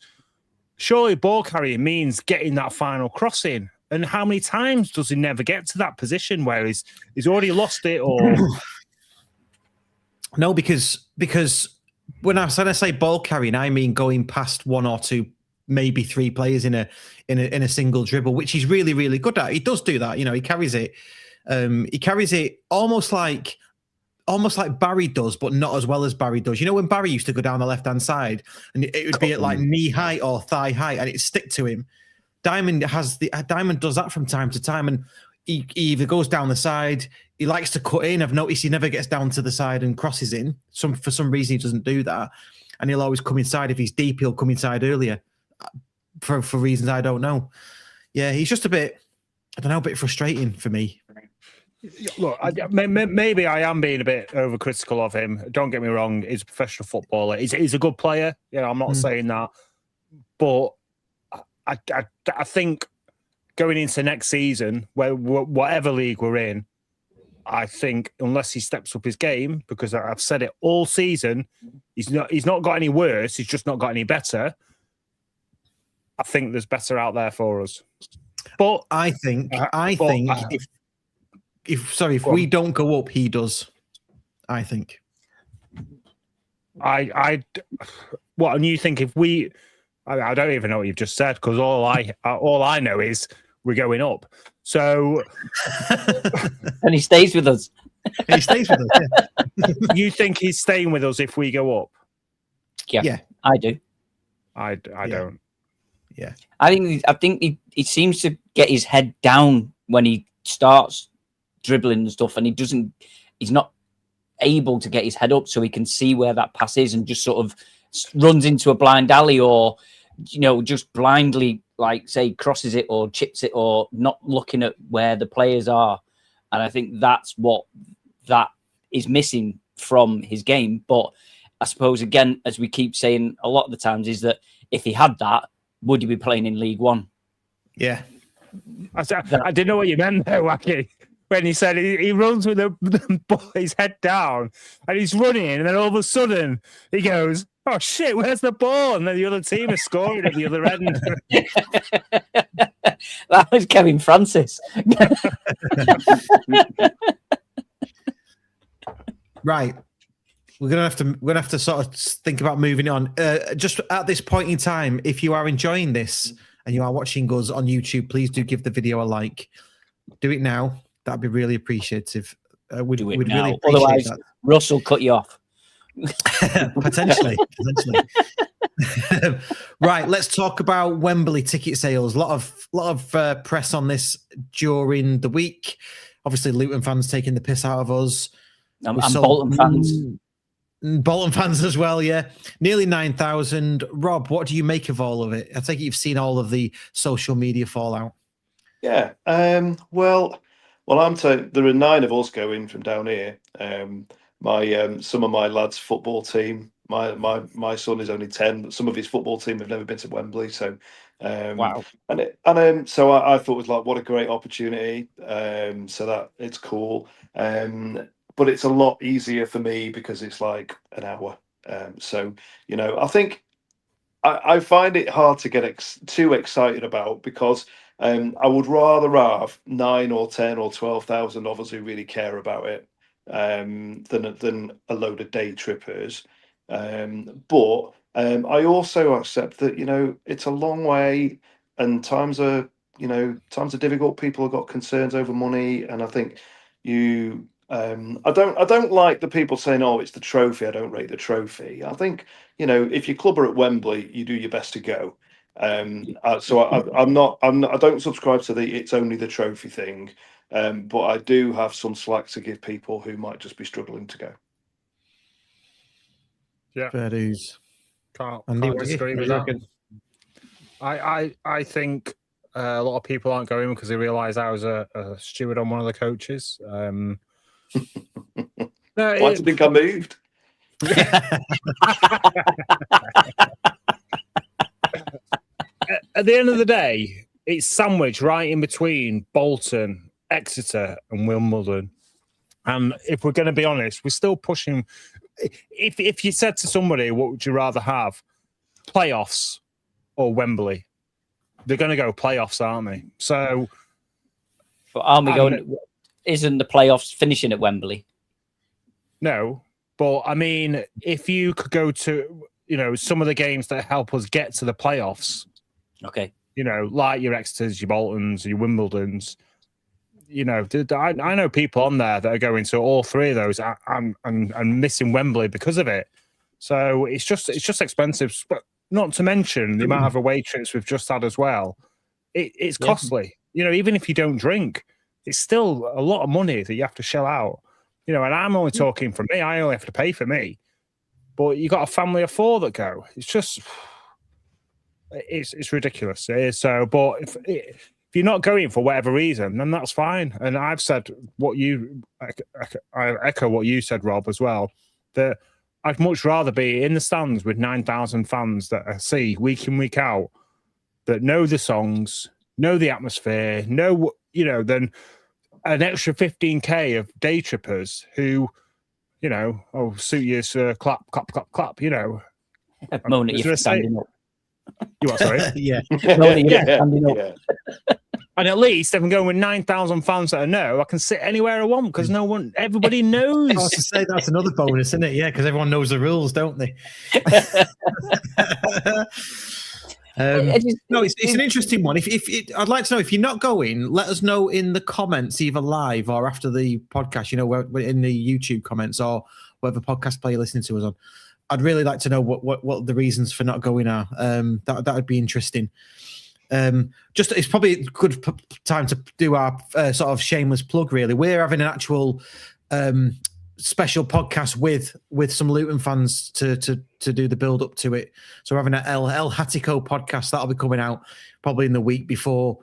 surely ball carrying means getting that final cross in. And how many times does he never get to that position where he's already lost it? Or no, because when I say ball carrying, I mean going past one or two, maybe three players in a single dribble, which he's really good at. He does do that. You know, he carries it. He carries it almost like Barry does, but not as well as Barry does. You know, when Barry used to go down the left-hand side and it would be at like knee height or thigh height and it'd stick to him. Diamond does that from time to time, and he either goes down the side. He likes to cut in. I've noticed he never gets down to the side and crosses in. For some reason, he doesn't do that, and he'll always come inside. If he's deep, he'll come inside earlier for reasons I don't know. Yeah, he's just a bit frustrating for me. look, maybe I am being a bit overcritical of him. Don't get me wrong; he's a professional footballer. He's a good player. You know, I'm not saying that, but I think going into next season, whatever league we're in, I think unless he steps up his game, because I've said it all season, he's not got any worse. He's just not got any better. I think there's better out there for us. But I think if we don't go up, he does. I think. What, and you think if we? I don't even know what you've just said, because all I know is we're going up. So, and he stays with us. He stays with us. Yeah. You think he's staying with us if we go up? Yeah. I do. I don't. Yeah, I think he seems to get his head down when he starts dribbling and stuff, and he's not able to get his head up so he can see where that pass is, and just sort of runs into a blind alley, or just blindly, like, say, crosses it or chips it, or not looking at where the players are. And I think that's what that is missing from his game. But I suppose, again, as we keep saying a lot of the times, is that if he had that, would he be playing in League One? Yeah. I didn't know what you meant there, Wacky, when he said he runs with his head down and he's running, and then all of a sudden he goes, oh shit, where's the ball? And then the other team is scoring at the other end. That was Kevin Francis. Right. We're gonna have to sort of think about moving on. Just at this point in time, if you are enjoying this and you are watching us on YouTube, please do give the video a like. Do it now. That'd be really appreciative. We'd Do it really now. appreciate Otherwise, that. Russ will cut you off. Potentially. Right, let's talk about Wembley ticket sales. A lot of press on this during the week. Obviously, Luton fans taking the piss out of us. And Bolton fans. Bolton fans as well, yeah. Nearly 9,000. Rob, what do you make of all of it? I take it you've seen all of the social media fallout. Yeah. Well, I'm telling. There are 9 of us going from down here. My some of my lads' football team. My son is only 10, but some of his football team have never been to Wembley. So, Wow. So I thought it was like, what a great opportunity. So that it's cool. But it's a lot easier for me because it's like an hour. So, I think I find it hard to get too excited about because I would rather have 9 or 10 or 12,000 of us who really care about it than a load of day trippers. But I also accept that, it's a long way and times are difficult. People have got concerns over money. And I think I don't like the people saying, "Oh, it's the trophy. I don't rate the trophy." I think if your club are at Wembley, you do your best to go. So I don't subscribe to the "it's only the trophy" thing, but I do have some slack to give people who might just be struggling to go. Yeah, Fair dues. can't Andy, disagree with that. I think a lot of people aren't going because they realise I was a steward on one of the coaches. Why do you think I moved? At the end of the day, it's sandwiched right in between Bolton, Exeter, and Wimbledon. And if we're going to be honest, we're still pushing. If you said to somebody, what would you rather have, playoffs or Wembley? They're going to go playoffs, aren't they? So, but aren't we going? Isn't the playoffs finishing at Wembley? No, but I mean, if you could go to some of the games that help us get to the playoffs, okay, like your Exeters, your Boltons, your Wimbledons. I know people on there that are going to all 3 of those and missing Wembley because of it. So it's just expensive. But not to mention the amount of away trips we've just had as well. It's costly. Even if you don't drink, it's still a lot of money that you have to shell out. And I'm only talking for me. I only have to pay for me. But you got a family of 4 that go. It's just, it's ridiculous. It is so. But if you're not going for whatever reason, then that's fine. And I've said I echo what you said, Rob, as well. That I'd much rather be in the stands with 9,000 fans that I see week in, week out, that know the songs, know the atmosphere, than an extra 15K of day trippers who, suit you, clap, clap, clap, clap, moan at you for standing up. You what, sorry? Yeah. Moan at you for standing up. Yeah. And at least if I'm going with 9,000 fans that I know, I can sit anywhere I want because everybody knows. I was to say that's another bonus, isn't it? Yeah, because everyone knows the rules, don't they? No, it's an interesting one. I'd like to know if you're not going, let us know in the comments, either live or after the podcast. In the YouTube comments or whatever podcast player you're listening to us on. I'd really like to know what the reasons for not going are. That would be interesting. It's probably a good time to do our sort of shameless plug. Really, we're having an actual special podcast with some Luton fans to do the build up to it. So we're having an El Hatico podcast that'll be coming out probably in the week before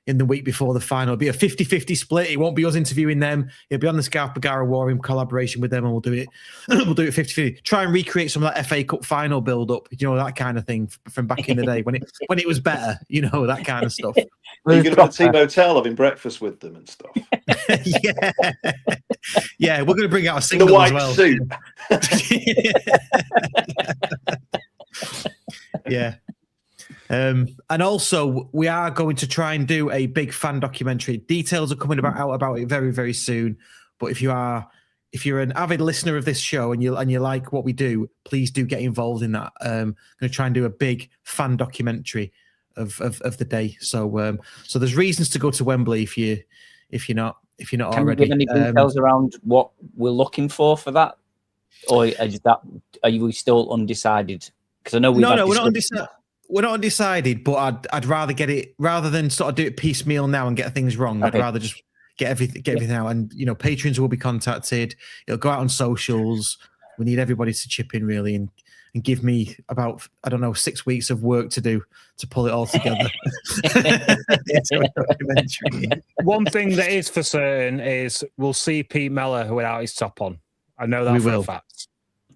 the final. It'll be a 50-50 split. It won't be us interviewing them. It'll be on the Scarf Bergara War in collaboration with them, and we'll do it 50-50. Try and recreate some of that FA Cup final build up, that kind of thing from back in the day when it was better, that kind of stuff. Are you going to be at the team hotel having breakfast with them and stuff? Yeah, yeah. We're going to bring out a In single the white as well. suit. Yeah. And also, we are going to try and do a big fan documentary. Details are coming out about it very, very soon. But if you're an avid listener of this show and you like what we do, please do get involved in that. Going to try and do a big fan documentary of the day. So there's reasons to go to Wembley if you're not Can already. you give any details around what we're looking for that, or are you still undecided? Because I know we're not undecided. We're not undecided, but I'd rather get it rather than sort of do it piecemeal now and get things wrong. Okay. I'd rather just get everything out. And patrons will be contacted. It'll go out on socials. We need everybody to chip in really and give me about 6 weeks of work to do to pull it all together. One thing that is for certain is we'll see Pete Mellor without his top on. I know that for a fact.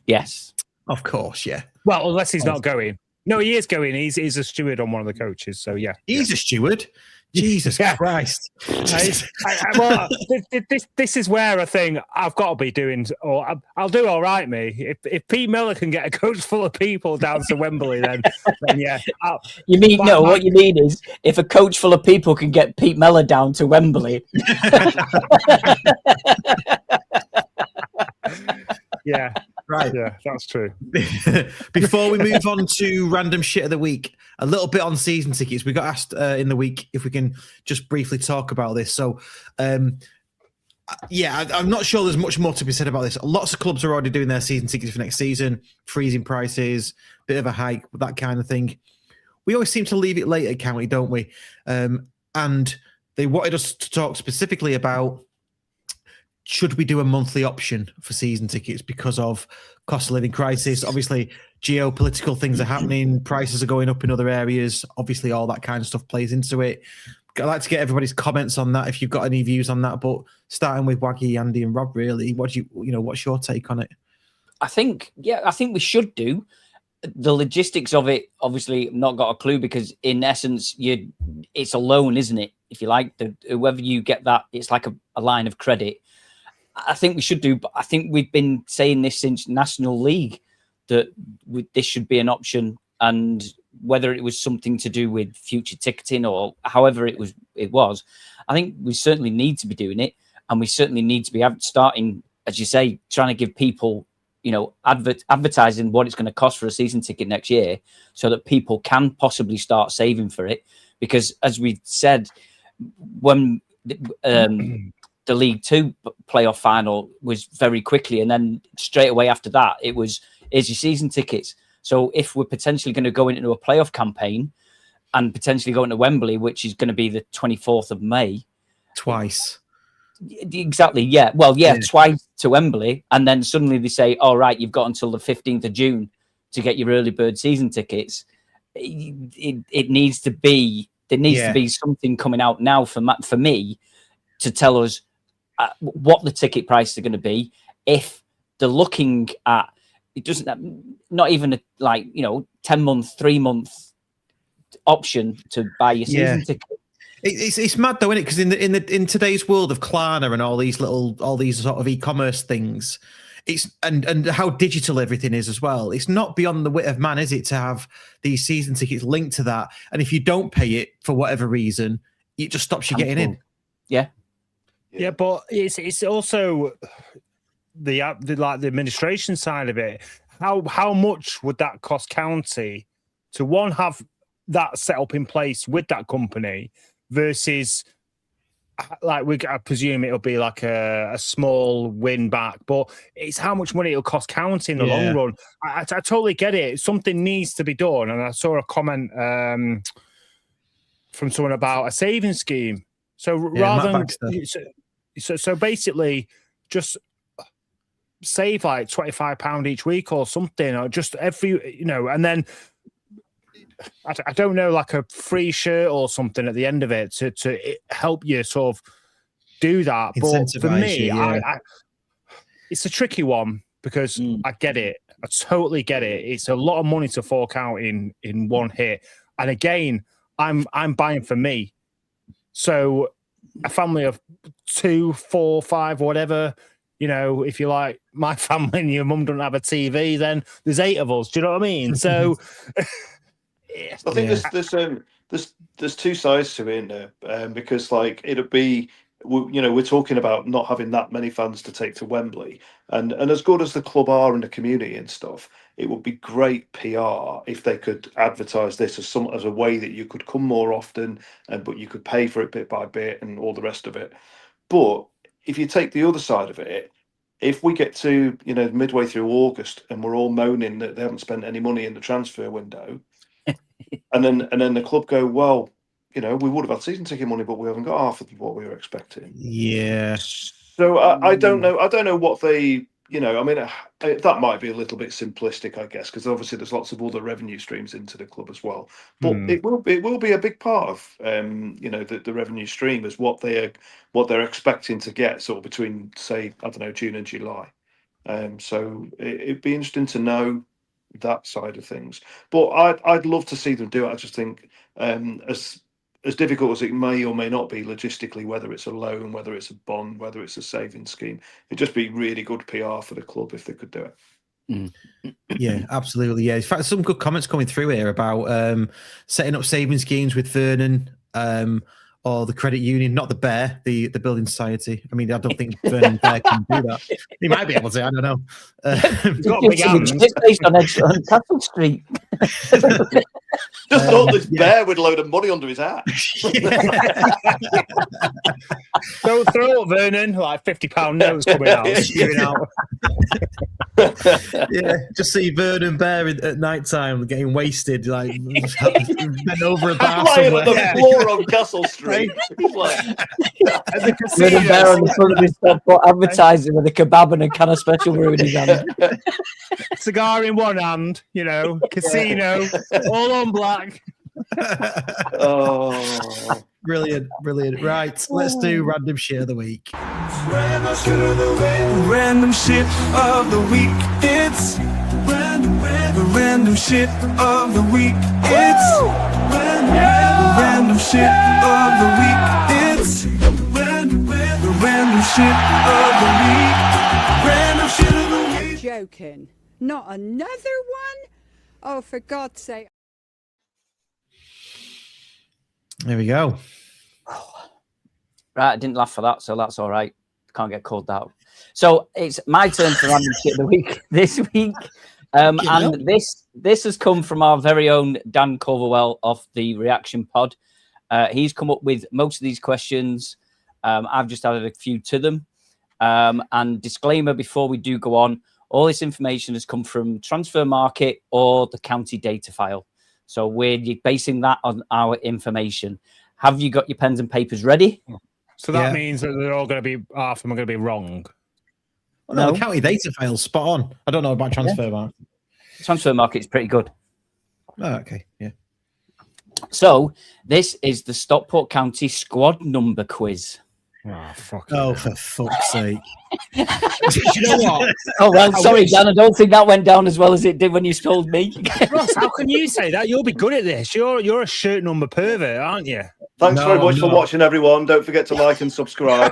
Yes, of course, yeah. Well, unless he's not going. No, he is going. He's a steward on one of the coaches. So yeah, he's a steward. Jesus Christ! This is where I think I've got to be doing, or I'll do all right, me. If Pete Mellor can get a coach full of people down to Wembley, then yeah. What you mean is if a coach full of people can get Pete Mellor down to Wembley. Yeah. Right. Yeah, that's true. Before we move on to random shit of the week, a little bit on season tickets. We got asked in the week if we can just briefly talk about this. So, I'm not sure there's much more to be said about this. Lots of clubs are already doing their season tickets for next season, freezing prices, bit of a hike, that kind of thing. We always seem to leave it late at County, don't we? And they wanted us to talk specifically about should we do a monthly option for season tickets because of cost of living crisis? Obviously, geopolitical things are happening. Prices are going up in other areas. Obviously, all that kind of stuff plays into it. I'd like to get everybody's comments on that if you've got any views on that. But starting with Waggy, Andy, and Rob, really, what's your take on it? I think we should do. The logistics of it, obviously, not got a clue because in essence, it's a loan, isn't it? If you like, whoever you get that, it's like a line of credit. I think we should do, but I think we've been saying this since National League that this should be an option, and whether it was something to do with future ticketing or however it was, I think we certainly need to be doing it, and we certainly need to be starting, as you say, trying to give people, advertising what it's going to cost for a season ticket next year, so that people can possibly start saving for it. Because as we said, when the League Two playoff final was very quickly, and then straight away after that, here's your season tickets. So if we're potentially going to go into a playoff campaign and potentially go into Wembley, which is going to be the 24th of May. Twice. Exactly, yeah. Well, yeah, twice to Wembley, and then suddenly they say, all right, you've got until the 15th of June to get your early bird season tickets. It needs to be, there needs to be something coming out now for me to tell us what the ticket prices are going to be. If they're looking at, it doesn't, not even 10-month, 3-month option to buy your season ticket. It's mad though, isn't it? Because in today's world of Klarna and all these sort of e-commerce things, it's and how digital everything is as well. It's not beyond the wit of man, is it, to have these season tickets linked to that? And if you don't pay it for whatever reason, it just stops you getting in. Yeah, but it's also the administration side of it. How much would that cost county to have that set up in place with that company versus I presume it'll be like a small win back, but it's how much money it'll cost county in the long run. I totally get it. Something needs to be done, and I saw a comment from someone about a saving scheme. So rather than so basically just save like £25 each week or something, or just every and then I don't know, like a free shirt or something at the end of it to help you sort of do that. But for me, it's a tricky one because I get it. I totally get it. It's a lot of money to fork out in one hit. And again, I'm buying for me. So a family of 2, 4, 5, whatever, you know, if you like my family and your mum doesn't have a TV, then there's 8 of us. Do you know what I mean? So I think there's 2 sides to it, isn't there? Because like it'd be, we're talking about not having that many fans to take to Wembley, and as good as the club are in the community and stuff, it would be great PR if they could advertise this as a way that you could come more often, but you could pay for it bit by bit and all the rest of it. But if you take the other side of it, if we get to midway through August and we're all moaning that they haven't spent any money in the transfer window, and then the club go, well, we would have had season ticket money, but we haven't got half of what we were expecting. Yeah. So I don't know. I don't know what they. That might be a little bit simplistic, I guess, because obviously there's lots of other revenue streams into the club as well. But it will be a big part of the revenue stream is what they're expecting to get sort of between, say, I don't know, June and July. So it'd be interesting to know that side of things. But I'd love to see them do it. I just think as difficult as it may or may not be logistically, whether it's a loan, whether it's a bond, whether it's a savings scheme, it'd just be really good PR for the club if they could do it. Yeah, absolutely. Yeah, in fact, some good comments coming through here about setting up savings schemes with Vernon or the credit union, not the Bear, the building society. I mean, I don't think Vernon Bear can do that. He might be able to. I don't know. He's got big hands. Based on Castle Street. Just thought this bear with a load of money under his hat. Don't throw up Vernon, like £50 notes coming out, spewing out. Yeah, just see Vernon Bear at night time getting wasted, like bent over a bar lying somewhere. on the floor on Castle Street. Vernon Bear on the front of his Stockport advertising with a kebab and a can of special brew in his hand. Cigar in one hand, casino, all on black. Oh, Brilliant. Right, let's do random shit of the week. Random shit of the week. Random shit of the week. It's random shit of the week. It's random shit of the week. It's random shit of the week. Random shit of the week. Joking. Not another one? Oh, for God's sake. There we go. Right, I didn't laugh for that, so that's all right. Can't get called out. So it's my turn for random shit of the week this week. And this has come from our very own Dan Culverwell of the Reaction Pod. He's come up with most of these questions. I've just added a few to them. And disclaimer before we do go on, all this information has come from Transfer Market or the county data file. So we're basing that on our information. Have you got your pens and papers ready? So that means that they're all going to be, half of them are going to be wrong. Well, no, the county data file's spot on. I don't know about Transfer Market. Transfer Market's pretty good. Oh, okay, yeah. So this is the Stockport County squad number quiz. For fuck's sake. Do you know what? Oh, well, sorry, Dan. I don't think that went down as well as it did when you told me. Ross, how can you say that? You'll be good at this. You're a shirt number pervert, aren't you? Thanks very much for watching, everyone. Don't forget to like and subscribe.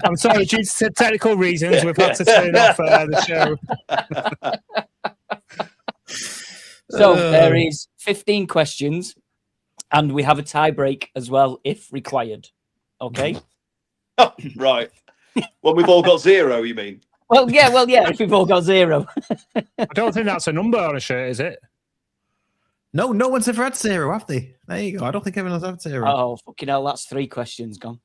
I'm sorry, due to technical reasons, we've had to turn off the show. So there is 15 questions, and we have a tie break as well if required. Okay. Right. Well, we've all got 0, you mean? Well, yeah. If we've all got 0. I don't think that's a number on a shirt, is it? No one's ever had 0, have they? There you go. I don't think everyone's had 0. Oh, fucking hell, that's 3 questions gone.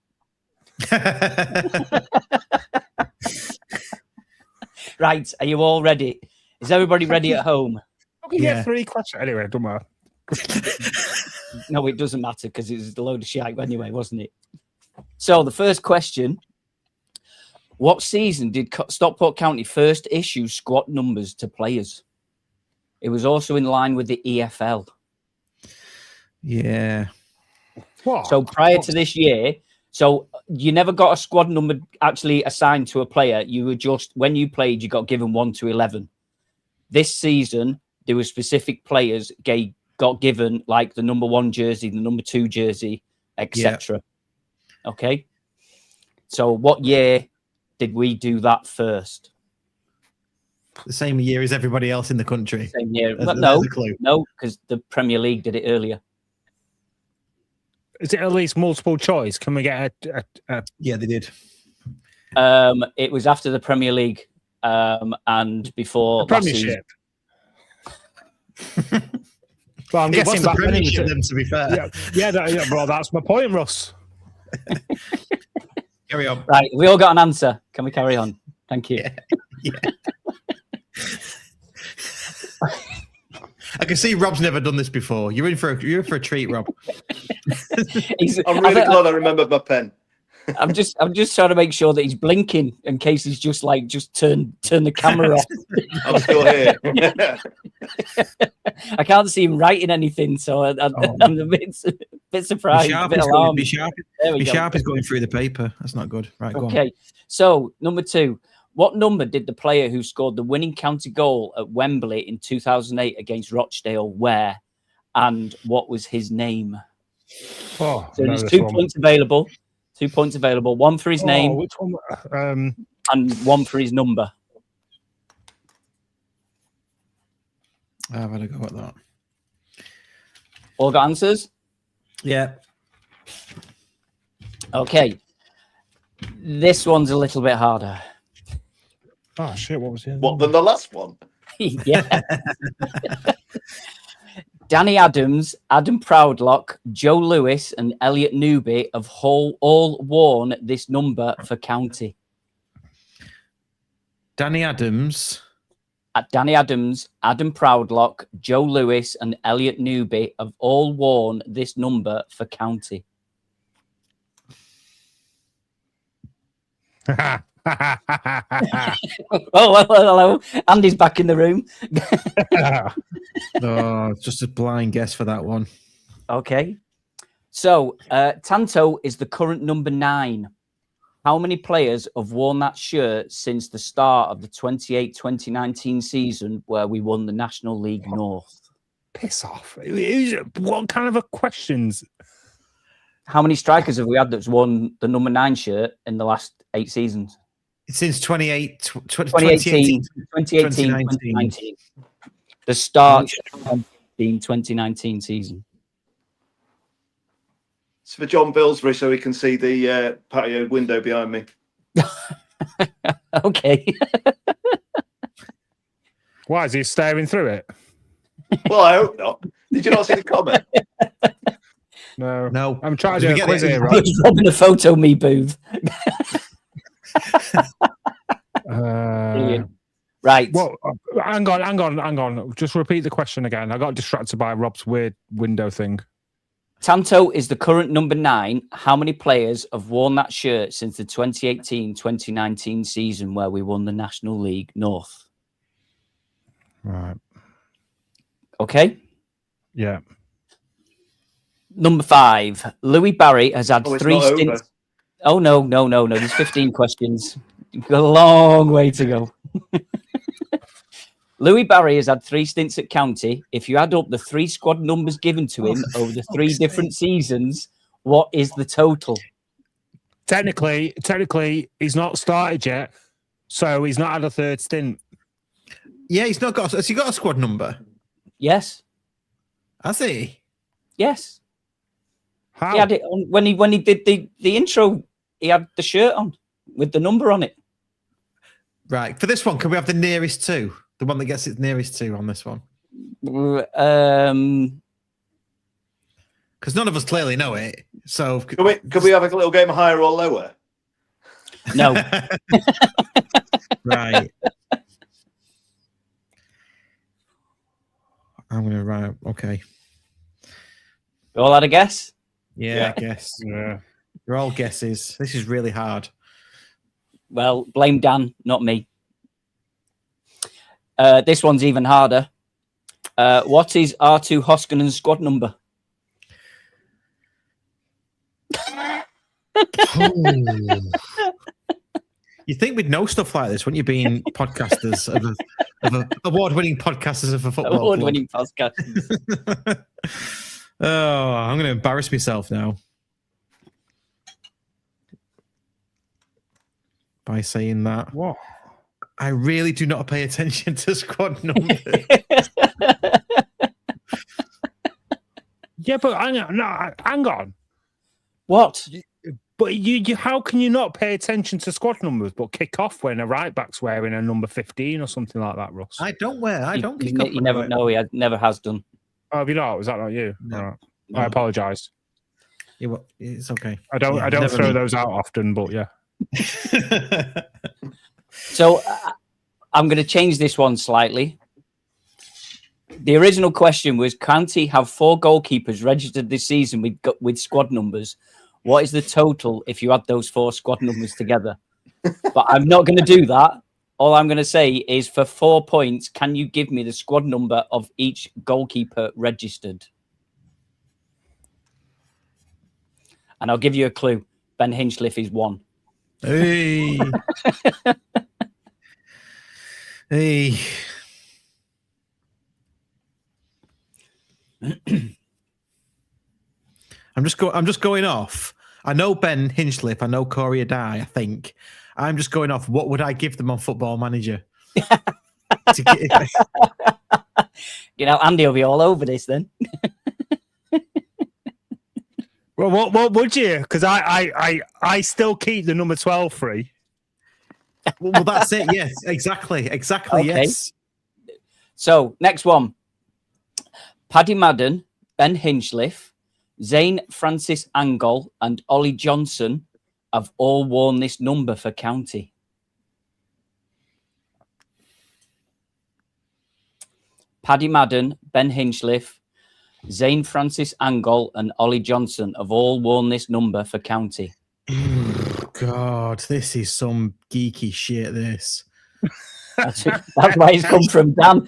Right, are you all ready? Is everybody ready at home? How can you get 3 questions? Anyway, don't matter. No, it doesn't matter because it was a load of shite anyway, wasn't it? So the first question: what season did Stockport County first issue squad numbers to players? It was also in line with the EFL. Yeah. What? So prior to this year, so you never got a squad number actually assigned to a player. You were just, when you played, you got given 1 to 11. This season, there were specific players got given like the number 1 jersey, the number 2 jersey, etc. Okay. So what year did we do that first? The same year as everybody else in the country. Same year. There's No, a clue. no, because the Premier League did it earlier. Is it at least multiple choice? Can we get a Yeah, they did. It was after the Premier League and before last season. Premiership? Well, I'm It was guessing the back then it was Premiership, then, to be fair. yeah, well, that's my point, Russ. Carry on. Right, we all got an answer. Can we carry on? Thank you. Yeah. I can see Rob's never done this before. You're in for a treat, Rob. I'm really glad I remembered my pen. I'm just trying to make sure that he's blinking in case he's just turn the camera off. I'm still here. I can't see him writing anything, so I'm a bit surprised. Be sharp is going through the paper. That's not good. Right, go on. Okay, so number 2. What number did the player who scored the winning county goal at Wembley in 2008 against Rochdale wear? And what was his name? Oh, so there's 2 points available. 2 points available. 1 for his name. Which one? And 1 for his number. I've had a go at that. All got answers? Yeah. Okay. This one's a little bit harder. Oh shit! What was it? What than the last one? Yeah. Danny Adams, Adam Proudlock, Joe Lewis, and Elliot Newby have all worn this number for county. Danny Adams, Adam Proudlock, Joe Lewis, and Elliot Newby have all worn this number for county. Oh, hello. Andy's back in the room. oh, just a blind guess for that one. Okay. So, Tanto is the current number 9. How many players have worn that shirt since the start of the 28-2019 season where we won the National League North? Piss off. What kind of a questions? How many strikers have we had that's worn the number 9 shirt in the last 8 seasons? Since 2018, 2019. The start of the 2019 season. It's for John Billsbury so he can see the patio window behind me. Okay. Why is he staring through it? Well, I hope not. Did you not see the comment? No. I'm trying to do a quiz here, Right? right? He's robbing a photo me booth. Brilliant. Right. Well, hang on. Just repeat the question again. I got distracted by Rob's weird window thing. Tanto is the current number 9. How many players have worn that shirt since the 2018-2019 season where we won the National League North? Right. Okay. Yeah. Number 5. Louis Barry has had 3 stints. Over. Oh, no. There's 15 questions. You've got a long way to go. Louis Barry has had 3 stints at county. If you add up the 3 squad numbers given to him over the 3 different seasons, what is the total? Technically, he's not started yet, so he's not had a 3rd stint. Yeah, he's not got. Has he got a squad number? Yes. Has he? Yes. How? He had it on when he did the intro. He had the shirt on with the number on it. Right. For this one, can we have the nearest 2? The one that gets it nearest 2 on this one? Because none of us clearly know it. So Could we have a little game of higher or lower? No. Right. I'm going to write. Okay. You all had a guess? Yeah, I guess. Yeah. They're all guesses. This is really hard. Well, blame Dan, not me. This one's even harder. What is R2 Hoskinen's squad number? You think we'd know stuff like this, wouldn't you, being podcasters of award-winning podcasters of a football Award-winning podcast. Oh, I'm going to embarrass myself now by saying that. What? I really do not pay attention to squad numbers. Yeah, but hang on. No, hang on. What? But you, how can you not pay attention to squad numbers but kick off when a right back's wearing a number 15 or something like that, Russ? I don't kick off. You never know. He never has done. Oh, have you not? Was that not you? No. Right. No. I apologise. It's okay. I don't throw those out often, but yeah. So I'm going to change this one slightly. The original question was: County have 4 goalkeepers registered this season with squad numbers. What is the total if you add those 4 squad numbers together? But I'm not going to do that. All I'm going to say is for 4 points, can you give me the squad number of each goalkeeper registered? And I'll give you a clue. Ben Hinchliffe is 1. Hey. Hey. I'm just going off. I know Ben Hinchliffe. I know Corey Adai, I think. I'm just going off. What would I give them on Football Manager? Andy will be all over this then. Well, what would you? Because I still keep the number 12 free. Well, that's it. Yes, exactly. Okay. Yes. So next one: Paddy Madden, Ben Hinchliffe, Zane Francis Angol, and Ollie Johnson have all worn this number for County. Paddy Madden, Ben Hinchliffe, Zane Francis Angol, and Ollie Johnson have all worn this number for County. God, this is some geeky shit. This. That's why it's come from Dan.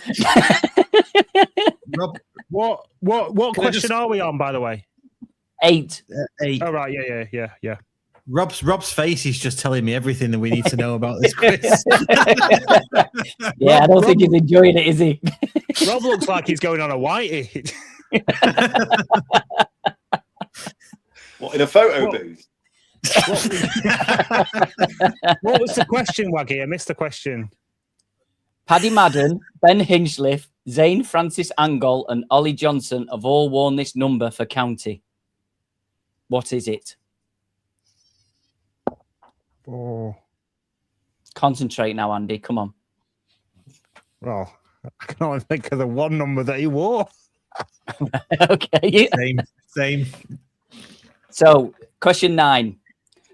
Rob, what question are we on, by the way? 8. 8. Oh right, yeah. Rob's face is just telling me everything that we need to know about this quiz. Yeah, I don't think he's enjoying it, is he? Rob looks like he's going on a whitey. What, in a photo booth? What was the question, Waggy? I missed the question. Paddy Madden, Ben Hinchliffe, Zane Francis Angol, and Ollie Johnson have all worn this number for County. What is it? Oh, Concentrate now, Andy. Come on. well, I can only think of the one number that he wore. Okay. Same. So, question 9.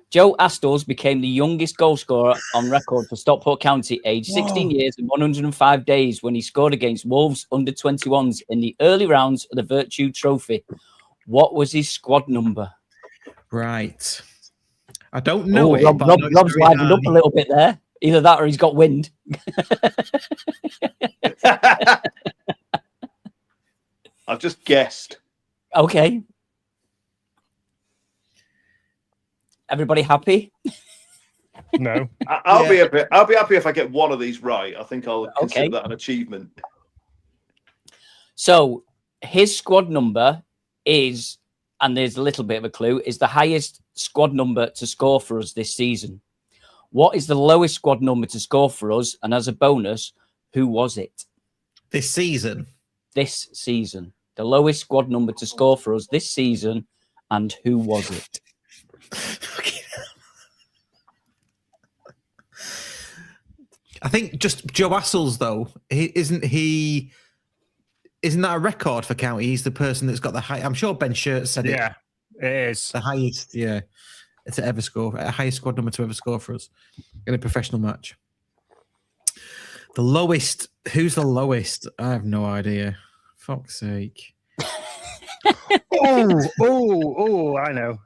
Joe Astles became the youngest goal scorer on record for Stockport County, aged 16 years and 105 days, when he scored against Wolves under-21s in the early rounds of the Virtue Trophy. What was his squad number? Right. I don't know it. Rob's livened up a little bit there. Either that or he's got wind. I've just guessed. Okay. Everybody happy? No. I'll be happy if I get one of these right. I think I'll consider that an achievement. So his squad number is, and there's a little bit of a clue, is the highest squad number to score for us this season. What is the lowest squad number to score for us? And as a bonus, who was it? This season. The lowest squad number to score for us this season, and who was it? I think just Joe Astles, though. Isn't that a record for County? He's the person that's got the high. I'm sure Ben Shirt said it. Yeah, it is. The highest, to ever score, a highest squad number to ever score for us in a professional match. The lowest, who's the lowest? I have no idea. Fuck's sake. Oh, I know.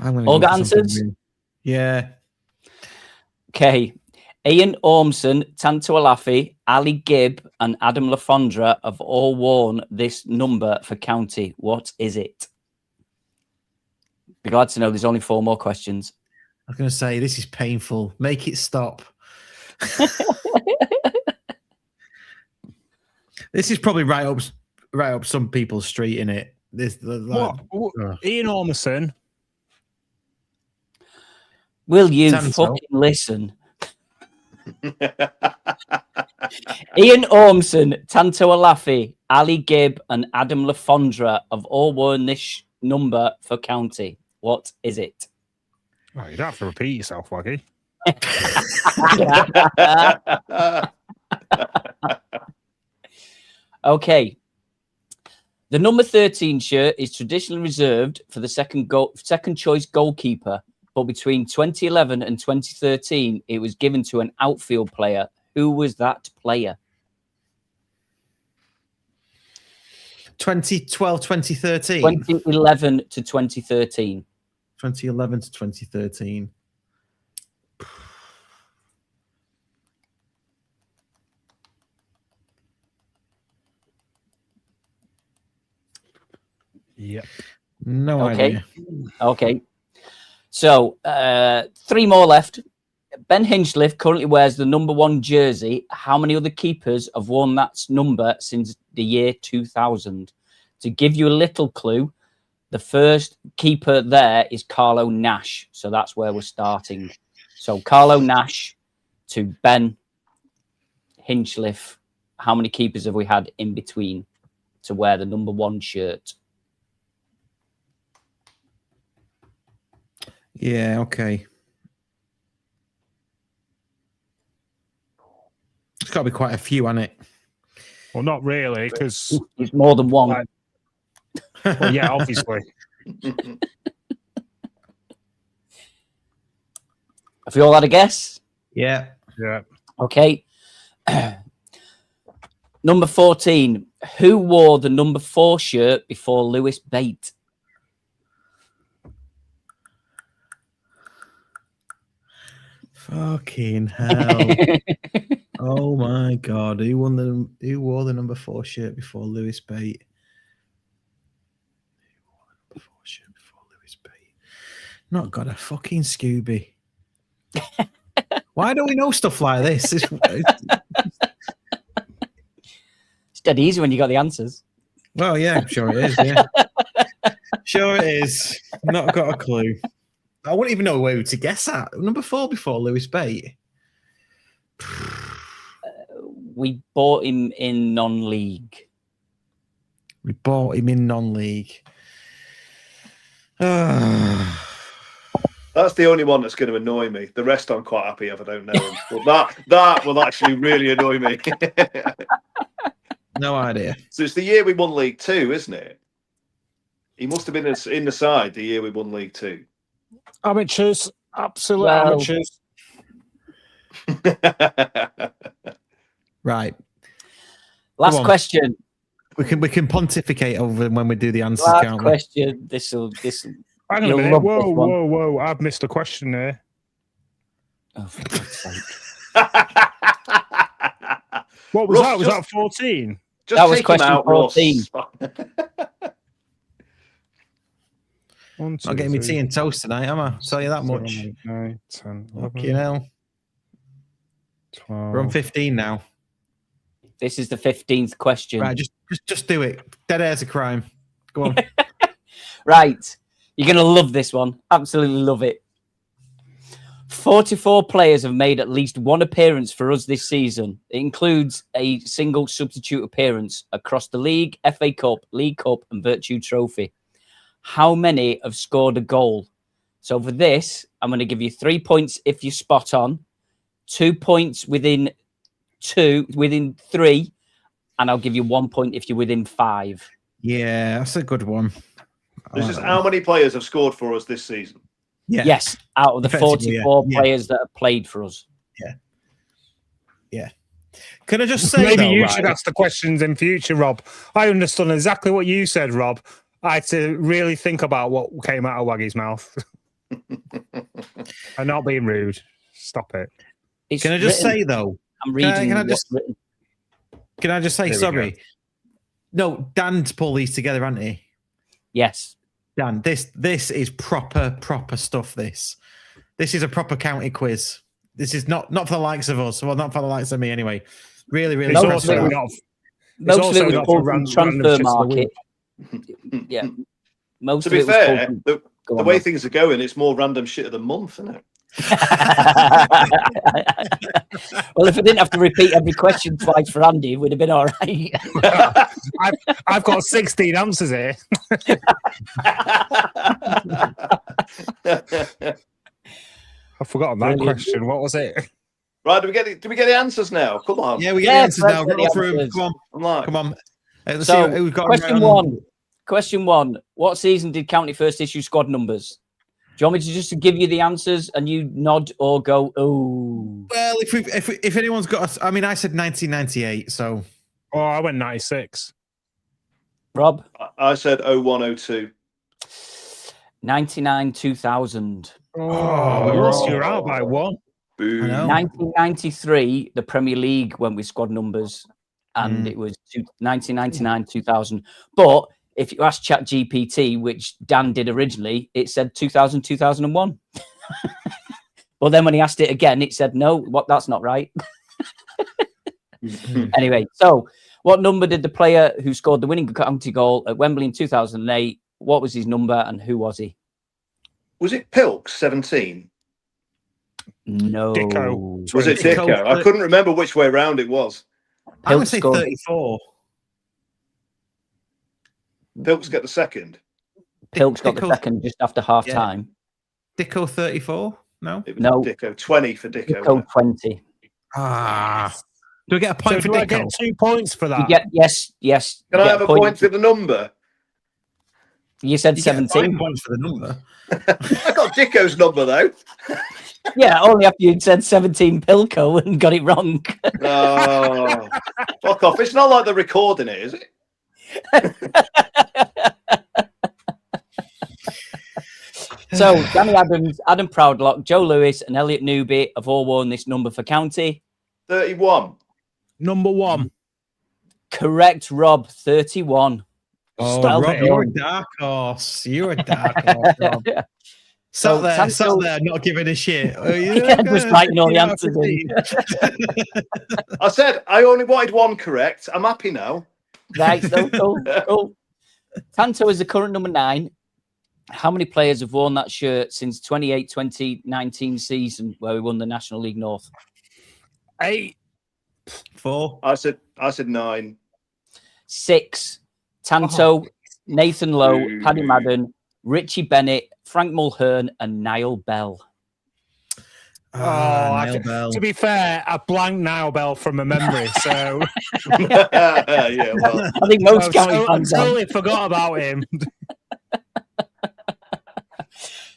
All got answers? Yeah. Okay. Ian Ormson, Tanto Alafi, Ali Gibb, and Adam Lafondra have all worn this number for County. What is it? Be glad to know there's only 4 more questions. was going to say, this is painful. Make it stop. This is probably right up some people's street, in it. Ian Ormson. Will you Tanto. fucking listen? Ian Ormson, Tanto Alafi, Ali Gibb, and Adam Lafondra have all worn this number for County. What is it? Oh, you don't have to repeat yourself, Waggy. Okay. The number 13 shirt is traditionally reserved for the second choice goalkeeper, but between 2011 and 2013, it was given to an outfield player. Who was that player? 2012, 2013. 2011 to 2013. 2011 to 2013. Yep. No idea. Okay. So, 3 more left. Ben Hinchliffe currently wears the number 1 jersey. How many other keepers have worn that number since the year 2000? To give you a little clue, the first keeper there is Carlo Nash. So that's where we're starting. So Carlo Nash to Ben Hinchliffe. How many keepers have we had in between to wear the number 1 shirt? Yeah, okay. It's got to be quite a few, hasn't it? Well, not really, because It's more than one. well, yeah, obviously. Have you all had a guess? Yeah. Yeah. Okay. Number 14. Who wore the number 4 shirt before Lewis Bate? Fucking hell. Oh my God. Who wore the number 4 shirt before Lewis Bate? Who wore the number 4 shirt before Lewis Bate? Not got a fucking Scooby. Why don't we know stuff like this? It's dead easy when you got the answers. Well, yeah, sure it is. Yeah. Sure it is. Not got a clue. I wouldn't even know who to guess at. Number 4 before Lewis Bate. We bought him in non-league. We bought him in non-league. That's the only one that's going to annoy me. The rest I'm quite happy if I don't know him. But that will actually really annoy me. No idea. So it's the year we won League Two, isn't it? He must have been in the side the year we won League Two. Amateurs. Absolute Well, amateurs. Right. Last question. We can pontificate over when we do the answers, Last can't we? question. This will. Hang on a You'll minute. love this one. Whoa. I've missed a question there. Oh, for God's sake. What was Ross, that? Was just- that 14? Just That was take him question out, Ross. 14. 1, 2, Not getting me 3, tea and toast tonight, am I? Tell you that 7, much. 8, 9, 10, 11, You know, 12. we're on 15 now. This is the 15th question. Right, just do it. Dead air's a crime. Go on. Right. You're going to love this one. Absolutely love it. 44 players have made at least one appearance for us this season. It includes a single substitute appearance across the league, FA Cup, League Cup, and Virtue Trophy. How many have scored a goal? So for this, I'm going to give you 3 points if you're spot on, 2 points within 3, and I'll give you 1 point if you're within 5. Yeah, that's a good one. This is how many players have scored for us this season? Yeah. Yes, out of the Effectively, 44 yeah. players that have played for us. Yeah. Can I just say, Maybe though, you right, should ask the questions in future, Rob. I understood exactly what you said, Rob. I had to really think about what came out of Waggy's mouth. I'm not being rude. Stop it. It's Can I just written. say, though? I'm reading can I what's just- written. Can I just say, There we sorry? No, Dan's pulled these together, hasn't he? Yes. Dan, this is proper stuff, this. This is a proper county quiz. This is not for the likes of us. Well, not for the likes of me anyway. Really, really. It's Most also of it- not. Most of it was not pulled for from random transfer shits of the market. week. Yeah. Most To of be it was pulled fair, from... the Go on, way Rob. things are going, it's more random shit of the month, isn't it? Well, if I didn't have to repeat every question twice for Andy, it would have been all right. I've got 16 answers here. I've forgotten that Brilliant. question. What was it? Right, do we get the answers now? Come on. Yeah, we get Yeah, the answers now. let's get the Roll through 'em. answers. Come on, I'm like, come on. Let's So, see who we've got question right on. one. Question one. What season did County first issue squad numbers? Do you want me to just give you the answers and you nod or go, oh? Well, if anyone's got, I mean, I said 1998, so Oh, I went 96. Rob? I said 0102. 99, 2000. Oh, Ross, you're out by one. Boo. I know. 1993, the Premier League went with squad numbers, and it was 1999, 2000. But if you ask ChatGPT, which Dan did originally, it said 2000, 2001. But then when he asked it again, it said, no, that's not right. Anyway, so what number did the player who scored the winning county goal at Wembley in 2008, what was his number and who was he? Was it Pilks 17? No. Dicko. Was it Dicko? I couldn't remember which way round it was. I would Pilks say scored- 34. Pilks get the second. Pilks got the Dicko- second just after half Yeah. time. Dicko 34? No. It was No. Dicko. 20 for Dicko. Dicko 20. Ah. Do we get a So point for do I Dicko? get 2 points for that? You get yes. Can you I get have a point for the number? You said You get 17. 5 points for the number. I got Dicko's number though. Yeah, only after you'd said 17 Pilco and got it wrong. Oh, fuck off! It's not like they're recording it, is it? So Danny Adams, Adam Proudlock, Joe Lewis, and Elliot Newby have all worn this number for County. 31. Number one. Correct, Rob. 31. Oh, Stop Rob, it. you're a dark horse. You're a dark horse, Rob. So, Sat Santo- there, not giving a shit. Oh, Yeah, just writing all the answers in. I said I only wanted one correct. I'm happy now. Right, so cool. Tanto is the current number 9. How many players have worn that shirt since 2019 season where we won the National League North? 8. 4. I said 9. 6. Tanto, Nathan Lowe, Paddy Madden, Richie Bennett, Frank Mulhern, and Niall Bell. Niall Bell. To be fair, I blanked Niall Bell from a memory, so Yeah, well, I think most I county fans have. totally forgot about him.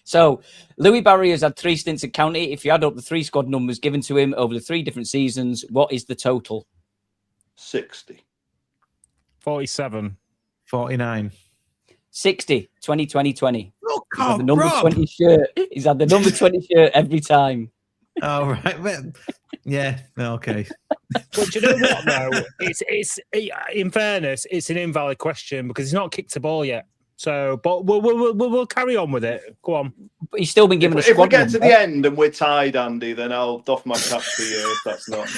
So, Louis Barry has had 3 stints at county. If you add up the 3 squad numbers given to him over the 3 different seasons, what is the total? 60. 47. 49. 60, 2020. Oh, He's had the number 20 shirt. He's had the number 20 shirt every time. Oh, right. Well, yeah, okay. But do you know what, though? It's in fairness, it's an invalid question because he's not kicked a ball yet. So, but we'll carry on with it. Go on. But he's still been given a If we squad get to number. the end and we're tied, Andy, then I'll doff my cap to you if that's not.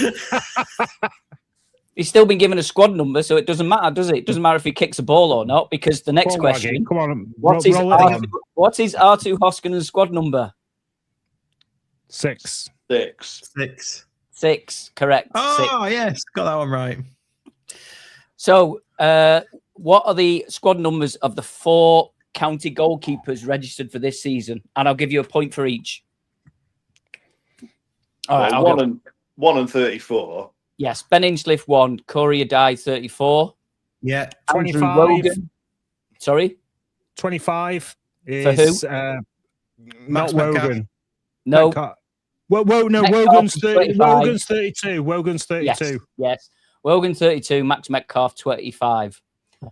He's still been given a squad number, so it doesn't matter, does it? It doesn't matter if he kicks a ball or not, because the next Come on, question: Waggy. Come on. what's his roll it on. R2 Hoskinen's squad number? 6. 6. 6. 6, correct. 6. Oh, yes. Got that one right. So, what are the squad numbers of the 4 county goalkeepers registered for this season? And I'll give you a point for each. All right, I'll go. 1 and 34. Yes, Ben Inchliff 1, Corey Adai 34. Yeah. Andrew 25. Wogan. Sorry? 25 For is who? not Max Metcalf. Wogan. No. Metcalf. No, Metcalf Wogan's is 30, 25. Wogan's 32. Wogan's 32. Yes. Wogan 32, Max Metcalf 25.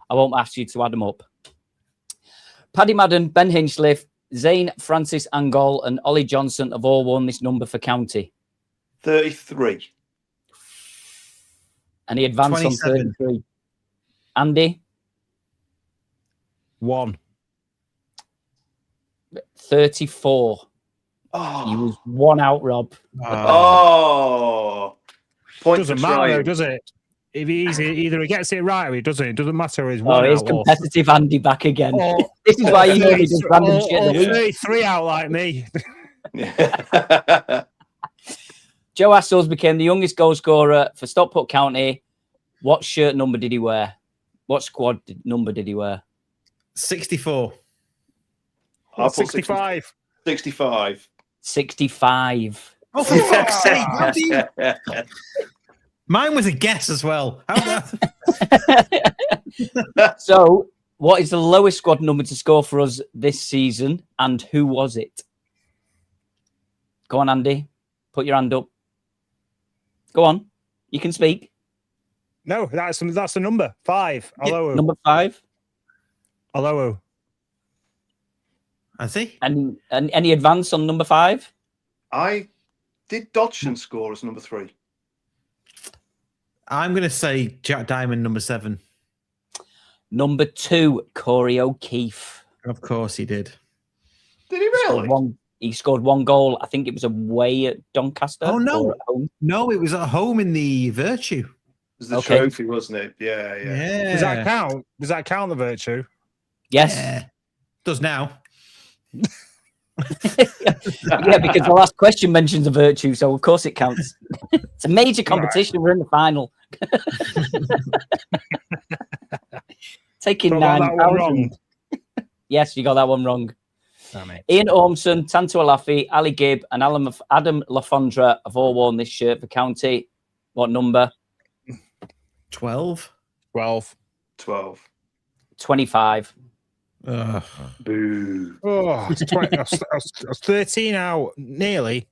I won't ask you to add them up. Paddy Madden, Ben Hinchliffe, Zane Francis Angol, and Ollie Johnson have all won this number for county. 33. And he advanced 27. on 33. Andy, 1. 34. You was one out, Rob. Oh. Point Doesn't for matter, though, trying. does it? If either he gets it right or he doesn't. It doesn't matter. He's Oh, one here's out. Or, competitive Andy back again. or, This is why you know he does random shit in the week. 33 out like me. Joe Assels became the youngest goal scorer for Stockport County. What shirt number did he wear? What squad number did he wear? 64. I'll put 65. 65. 65. Oh, for fuck's sake. How do you... Mine was a guess as well. How that? So, what is the lowest squad number to score for us this season, and who was it? Go on, Andy. Put your hand up. Go on. You can speak. No, that's the number 5. Hello. Number 5. Hello. I see. And any advance on number 5? Did Dodgson score as number 3? I'm going to say Jack Diamond, number 7. Number 2, Corey O'Keefe. Of course he did. Did he really? He scored 1 goal. I think it was away at Doncaster. Oh, no. Or at home. No, it was at home in the Virtue. It was the Okay. trophy, wasn't it? Yeah. Yeah. Does that count? Does that count the virtue? Yes. Yeah. Does now. Yeah, because the last question mentions a virtue, so of course it counts. It's a major competition. We're in the final. Taking So I got that one 9,000. wrong. Yes, you got that one wrong. Damn it. Ian Ormson, Tanto Alafi, Ali Gibb, and Adam Lafondra have all worn this shirt for County. What number? 12. 12. 12. 25. Boo. Oh, I was 13 out, nearly.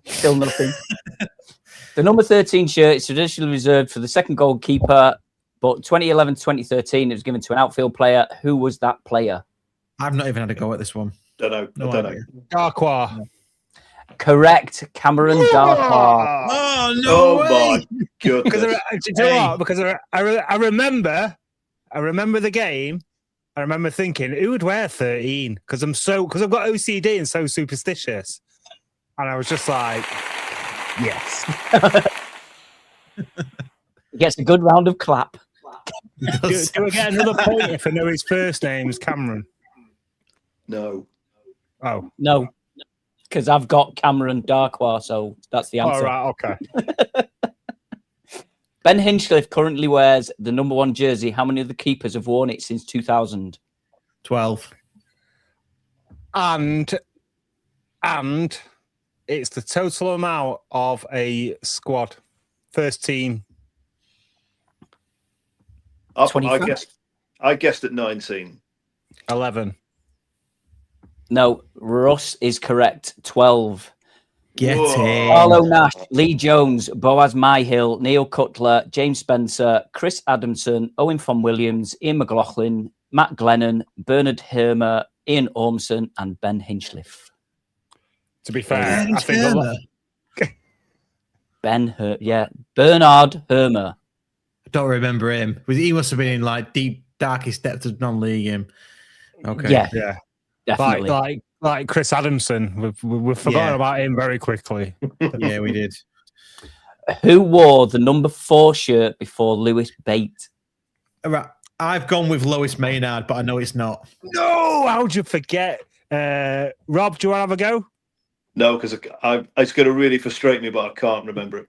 Still nothing. The number 13 shirt is traditionally reserved for the second goalkeeper, but 2011 to 2013 it was given to an outfield player. Who was that player? I've not even had a go at this one. Don't know. No I don't idea. know. Darkwa. Correct, Cameron Darkar. Oh, no Oh way. my goodness. Because I remember the game. I remember thinking, who would wear 13? Because I've got OCD and so superstitious. And I was just like, yes. He gets a good round of clap. Do I get another point if I know his first name is Cameron? No. Oh. No, because I've got Cameron Darkwa, so that's the answer. All right, okay. Ben Hinchcliffe currently wears the number 1 jersey. How many of the keepers have worn it since 2000? 12. And it's the total amount of a squad, first team. I 25? guessed at 19. 11. No, Russ is correct. 12. Get Whoa. it. Arlo Nash, Lee Jones, Boaz Myhill, Neil Cutler, James Spencer, Chris Adamson, Owen von Williams, Ian McLaughlin, Matt Glennon, Bernard Hermer, Ian Ormson, and Ben Hinchcliffe. To be fair, I think Bernard Hermer. I don't remember him. He must have been in like deep, darkest depths of non-league him. Okay. Yeah, definitely. like Chris Adamson. We've forgotten about him very quickly. Yeah, we did. Who wore the number 4 shirt before Lewis Bate? All right. I've gone with Lois Maynard, but I know it's not. No, how'd you forget? Rob, do you want to have a go? No, because it's going to really frustrate me, but I can't remember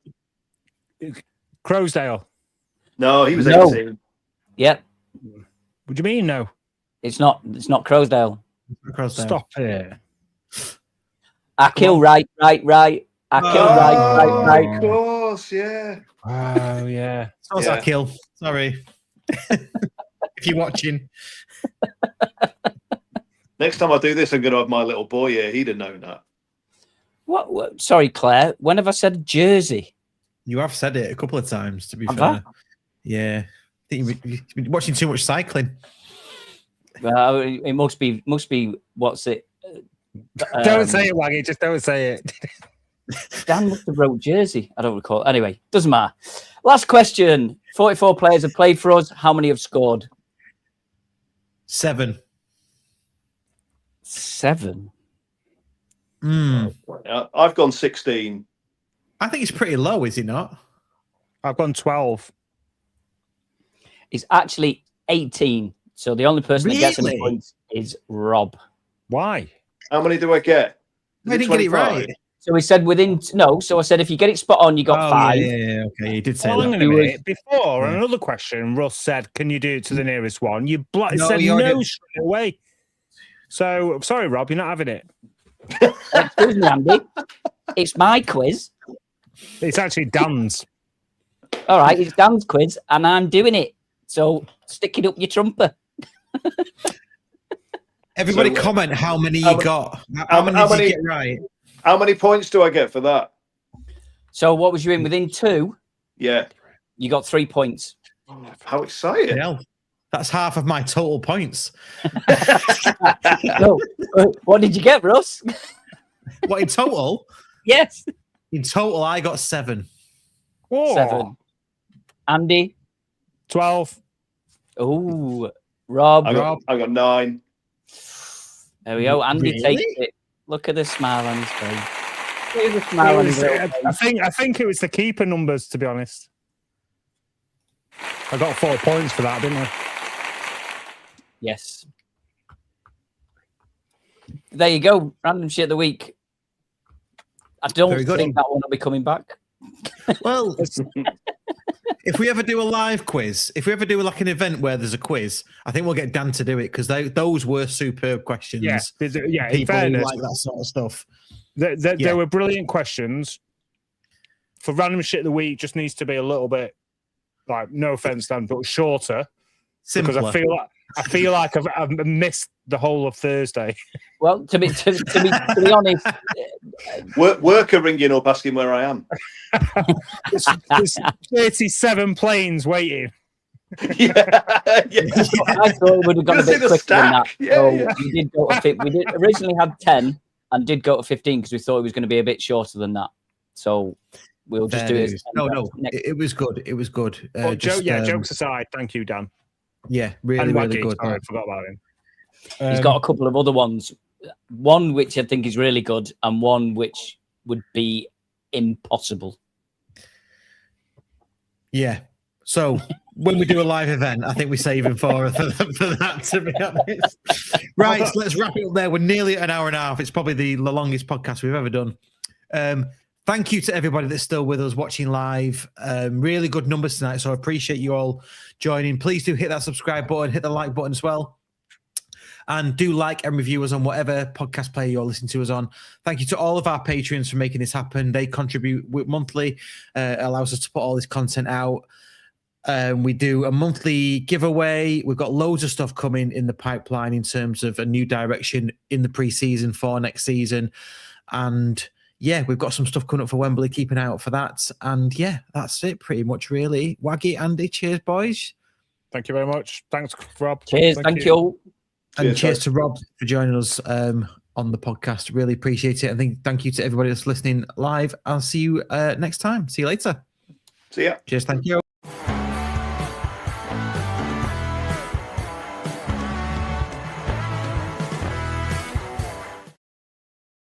it. Croasdale. No, he was No. 18. Yep, What do you mean, no? it's not Croasdale. Stop it. Akil, right. Akil, right. Of course, yeah. Oh, yeah. So was Yeah. that kill? Sorry. If you're watching. Next time I do this, I'm going to have my little boy here. He'd have known that. What? Sorry, Claire. When have I said jersey? You have said it a couple of times, to be Have fair. I? Yeah. I think you've been watching too much cycling. It must be. What's it? Don't say it, Waggy. Just don't say it. Dan must have wrote jersey. I don't recall. Anyway, doesn't matter. Last question. 44 players have played for us. How many have scored? 7. 7. I've gone 16. I think it's pretty low, is it not? I've gone 12. It's actually 18. So the only person that gets any Really? points is Rob. Why? How many do I get? Is I didn't get it 25? right. So we said so I said if you get it spot on, you got 5. Yeah, okay, you did say Hang on that. a minute. Before, Yeah. another question, Russ said, can you do it to the nearest one? You No, said you already no did. straight away. So, sorry, Rob, you're not having it. Excuse me, Andy. It's my quiz. It's actually Dan's. All right, it's Dan's quiz, and I'm doing it. So stick it up your trumper. Everybody So, comment how many how you ma- got. how How many how did many- you get right? How many points do I get for that? So what was you in within 2? Yeah. You got 3 points. How exciting. Hell, that's half of my total points. No, what did you get, Russ? What in total? Yes, In total, I got 7. Whoa. 7. Andy. 12. Oh, Rob. I got 9. There we go. Andy Really? takes it. Look at the smile on his face. Look at the smile on his little face. I think it was the keeper numbers, to be honest. I got 4 points for that, didn't I? Yes. There you go. Random shit of the week. I don't Very good. think that one will be coming back. Well, if we ever do a live quiz, if we ever do like an event where there's a quiz, I think we'll get Dan to do it because those were superb questions. Yeah, in People who fairness, like that sort of stuff. there Yeah. were brilliant questions. For random shit of the week, just needs to be a little bit, like, no offense, Dan, but shorter. Simpler. Because I feel like I've missed the whole of Thursday. Well, to be honest, Worker ringing up asking where I am. There's 37 planes waiting. yeah. I thought it would have gone a Gonna see bit the quicker than that. stack. Yeah, So yeah. we did go to we did originally had 10 and did go to 15 because we thought it was going to be a bit shorter than that. So we'll just do it. No, it was good. It was good. Well, Just, jokes aside, thank you, Dan. Yeah, really, And really Waggy, good. sorry, I forgot about him. He's got a couple of other ones. One which I think is really good, and one which would be impossible. Yeah. So when we do a live event, I think we save him for that, to be honest. Right, so let's wrap it up there. We're nearly an hour and a half. It's probably the longest podcast we've ever done. Thank you to everybody that's still with us watching live. Really good numbers tonight, so I appreciate you all joining. Please do hit that subscribe button, hit the like button as well. And do like and review us on whatever podcast player you're listening to us on. Thank you to all of our patrons for making this happen. They contribute monthly, allows us to put all this content out. We do a monthly giveaway. We've got loads of stuff coming in the pipeline in terms of a new direction in the pre-season for next season. And yeah, we've got some stuff coming up for Wembley. Keep an eye out for that. And yeah, that's it pretty much, really. Waggy, Andy, cheers, boys. Thank you very much. Thanks, Rob. Cheers. Thank you. And cheers guys. to Rob for joining us on the podcast. Really appreciate it. And thank you to everybody that's listening live. I'll see you next time. See you later. See ya. Cheers. Thank you.